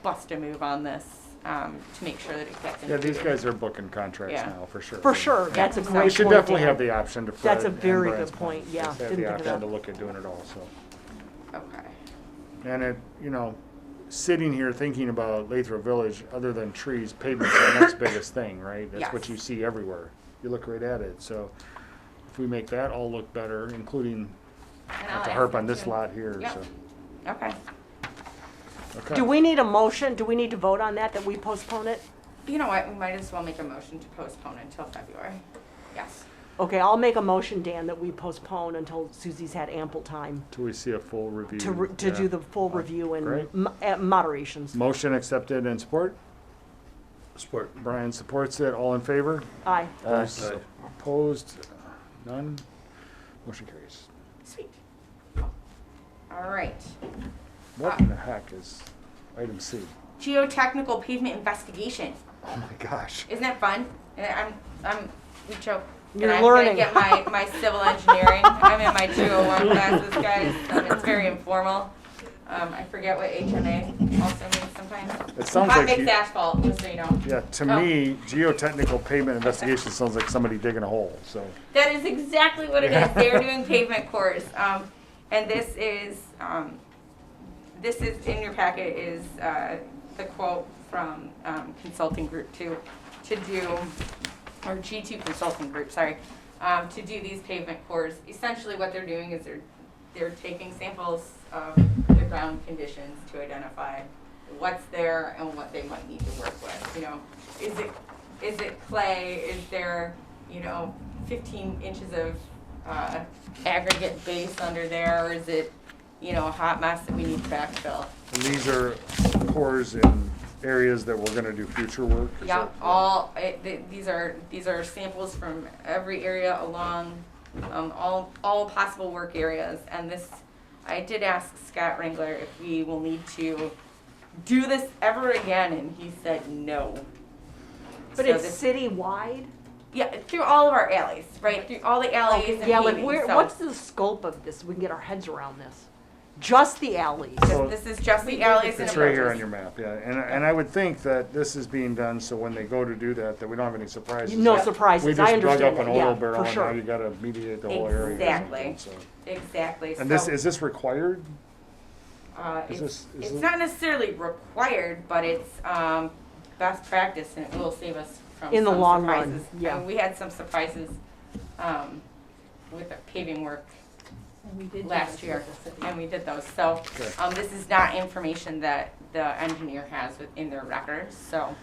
bust a move on this, to make sure that it gets Yeah, these included. guys are booking contracts Yeah. now, for sure. For sure, that's a So great point. We should definitely Dan. have the option to. That's a Fred very and Brad's good point, yeah, Just have didn't the think of option that. to look at doing it all, so. Okay. And it, you know, sitting here thinking about Lathrup Village, other than trees, pavement's the next biggest thing, right? That's what Yes. you see everywhere. You look right at it, so if we make that all look better, including, And not I'll to ask harp them on this to- lot here, Yep. so. Okay. Okay. Do we need a motion? Do we need to vote on that we postpone it? You know what, we might as well make a motion to postpone until February. Yes. Okay, I'll make a motion, Dan, that we postpone until Susie's had ample time Till we see a full review. to Yeah. do the full review Great. and moderations. Motion accepted and support. Support. Brian supports it. All in favor? Aye. Those opposed? None? Motion carries. Sweet. All right. What in the heck is item C? Geotechnical pavement investigation. Oh my gosh. Isn't that fun? We joke. You're I'm learning. gonna get my civil engineering. I'm in my 201 classes, guys. It's very informal. I forget what HMA also means sometimes. It sounds Hot like mix you- asphalt, just so you know. Yeah, to Oh. me, geotechnical pavement investigation sounds like somebody digging a hole, so. That is exactly what it is. They're doing pavement cores. And this is in your packet is the quote from consulting group to do, or G2 consulting group, sorry, to do these pavement cores. Essentially what they're doing is they're taking samples of the ground conditions to identify what's there and what they might need to work with. You know, is it clay? Is there, 15 inches of aggregate base under there, or is it, a hot mess that we need to backfill? And these are cores in areas that we're gonna do future work? is Yeah, that- these are samples from every area along, all possible work areas. And this, I did ask Scott Wrangler if we will need to do this ever again, and he said no. But So it's this- citywide? Yeah, through all of our alleys, right? Through all the alleys and Yeah, like paving, so what's the scope of this? We can get our heads around this. Just the alleys. So- this is just the alleys and It's right here on approaches. your map, yeah, and I would think that this is being done so when they go to do that, that we don't have any surprises. No We surprises, I just understand dug up that, an yeah, oil barrel for and now sure. you gotta mediate the whole area. Exactly. So- Exactly. And So, is this required? it's, is it's this- not necessarily required, but it's best practice, and it will save us from In the some long run, surprises. yeah. I mean, we had some surprises with the paving work last year, and we did those. So Okay. this is not information that the engineer has in their records. So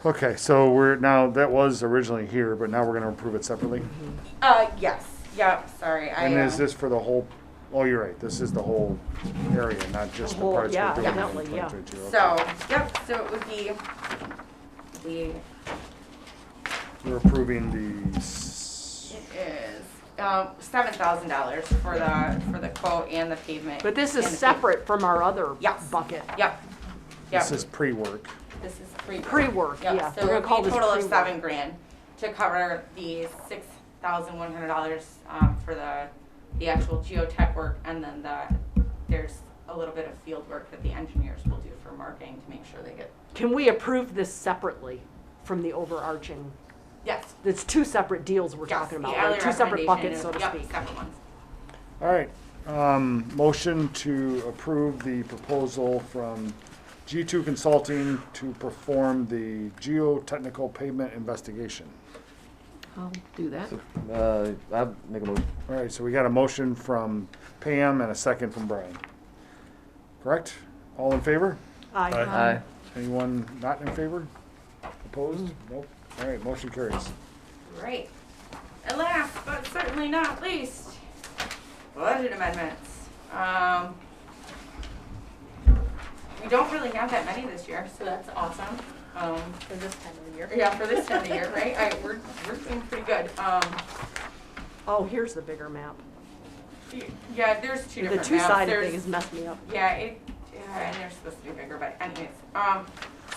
Okay, so that was originally here, but now we're gonna approve it separately? yes, yeah. Sorry, And is this for the whole, oh, you're right, this is the whole area, not just the whole- parts yeah, we're doing in definitely, yeah. 2022, okay. So yep. So it would be the. We're approving the, It is $7,000 for the quote and the pavement. But this is and the separate from our other Yes. bucket. pavement. Yep. Yep. this is pre-work. This is pre-work. Pre-work, Yep. yeah. So We're gonna it call would be this a total of pre-work. $7,000 to cover the $6,100 for the actual geotech work, and then there's a little bit of field work that the engineers will do for marking to make sure they get. Can we approve this separately from the overarching? Yes. It's two separate deals we're Yes, talking the about, alley like two separate recommendation buckets, so is- to yep, speak. separate ones. All right, motion to approve the proposal from G2 Consulting to perform the geotechnical pavement investigation. I'll do that. I'll make a motion. All right, so we got a motion from Pam and a second from Brian. Correct? All in favor? Aye. Aye. Anyone not in favor? Opposed? Nope. All right, motion carries. Great. And last but certainly not least, budget amendments. We don't really have that many this year, so that's awesome. For this time of the year. Yeah, for this time of year, right? We're doing pretty good. Oh, here's the bigger map. Yeah, there's two The different maps. two-sided There's- thing has messed me up. Yeah, and they're supposed to be bigger, but anyways.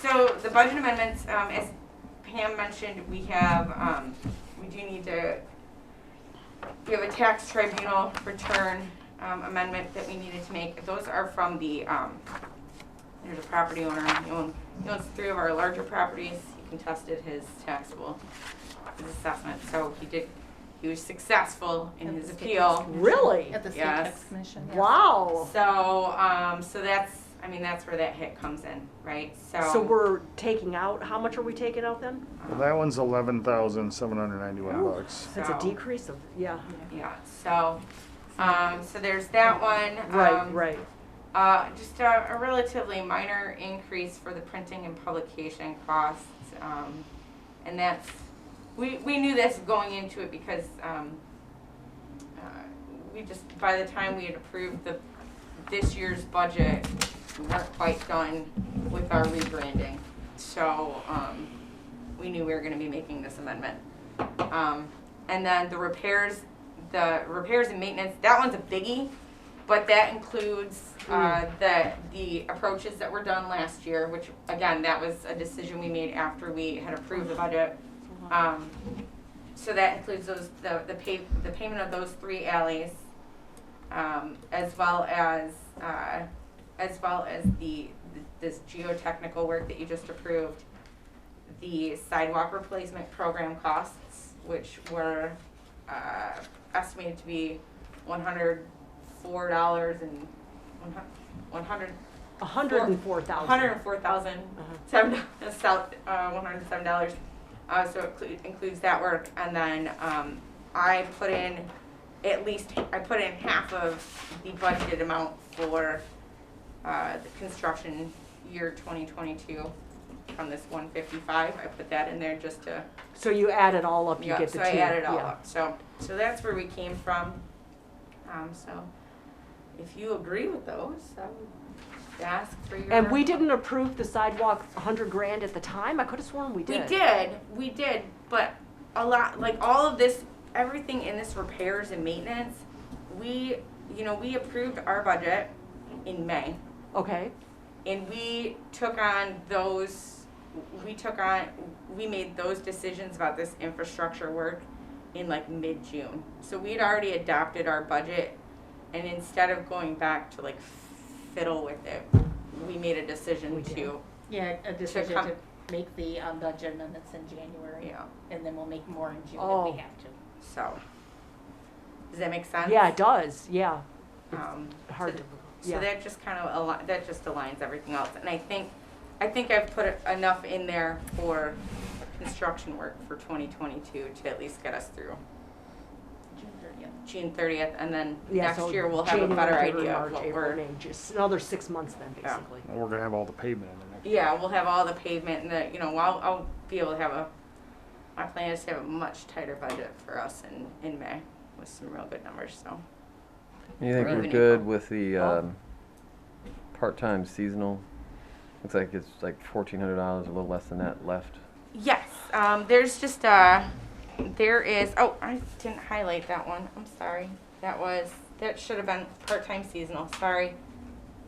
So the budget amendments, as Pam mentioned, we have, we do need to, we have a tax tribunal return, amendment that we needed to make. Those are from the, there's a property owner, he owns 3 of our larger properties. He contested his taxable, his assessment, so he was successful in his appeal. Really? At the state Yes. tax commission. yes. Wow. So that's where that hit comes in, right? So we're taking out, how much are we taking out then? Well, that one's $11,791. That's a So- decrease of, yeah. Yeah, so there's that one. Right. Just a relatively minor increase for the printing and publication costs. And we knew this going into it because we just, by the time we had approved this year's budget, we weren't quite done with our rebranding. So we knew we were going to be making this amendment. And then the repairs and maintenance, that one's a biggie, but that includes the approaches that were done last year, which again, that was a decision we made after we had approved the budget. So that includes the payment of those 3 alleys, as well as this geotechnical work that you just approved, the sidewalk replacement program costs, which were estimated to be $104 and $104,007. $107. So it includes that work, and then I put in half of the budgeted amount for the construction year 2022 from this 155. I put that in there just to. So you add it all up, you get the So two. I added it all up. So that's where we came from. So if you agree with those, I would ask for your. And we didn't approve the sidewalk $100,000 at the time? I could have sworn we did. We did, but a lot, like all of this, everything in this repairs and maintenance, we approved our budget in May, Okay, and we made those decisions about this infrastructure work in like mid-June. So we'd already adopted our budget, and instead of going back to like fiddle with it, we made a decision to. Yeah, a decision come- to make the budget amendments in January. Yeah. And then we'll make more in June Oh. if we have to. So, does that make sense? yeah, it does, yeah. So Hard to, yeah. that just kind of that just aligns everything else, and I think I've put enough in there for construction work for 2022 to at least get us through June 30th, and then Yeah, next so year we'll have a better January, February, idea March, of what April, we're. May, just another 6 months then, Yeah. basically. And we're gonna have all the pavement in the next. Yeah, we'll have all the pavement, and I'll be able to have my plan is to have a much tighter budget for us in May with some real good numbers. So You think Or we're even good April. with the part-time seasonal? Looks like it's like $1,400, a little less than that left. yes, there's just there is. Oh, I didn't highlight that one. I'm sorry. That should have been part-time seasonal. Sorry.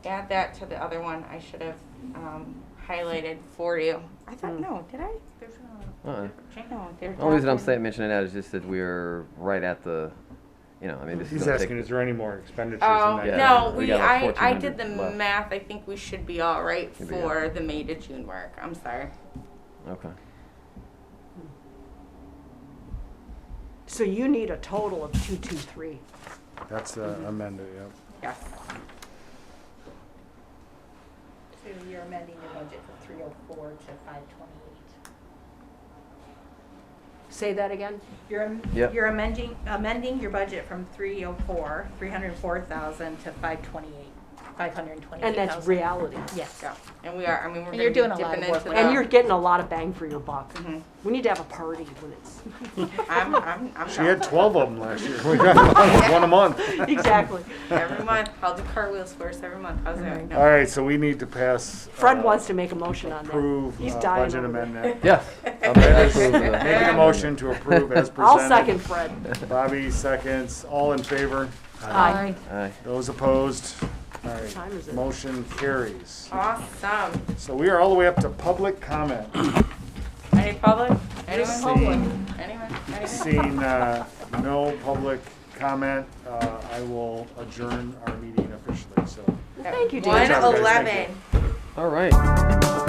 Add that to the other one. I should have highlighted for you. I thought no, did I? There's Uh-uh. no. There's The only reason I'm mentioning that is just that we're right at the, I mean, this is He's gonna asking, take. is there any more expenditures Oh in Yeah, no, that? we got like I did the 1,400 left. math. I think we should be all right You'll be for the May to June work. I'm sorry. Okay. So you need a total of 223. That's amended, yep. Yes. So you're amending your budget from 304 to 528. Say that again? Yep. You're amending your budget from 304,000 to 528,000. And that's reality. Yes. Yeah. And we are. I mean, we're And gonna you're be doing a lot dipping of work into with the- And you're getting a lot of bang for your buck. Mhm. We need to have a party when it's, I'm She down had for 12 of them last year. We got one a month. exactly. it. Every month. I'll do cartwheels for us every month. How's that? No. All right, so we need to pass. Fred wants to make a motion on that. Approve He's dying budget over there. amendment. Yes. Making a motion to approve as presented. I'll second Fred. Bobby seconds. All in favor? Aye. Aye. Those opposed? All What time is right, it? motion carries. Awesome. So we are all the way up to public comment. Any public? Anyone? Seeing- Anyone? Seeing no public comment, I will adjourn our meeting officially, so. Thank you, Good Dan. job, guys. Thank 1:11. All right.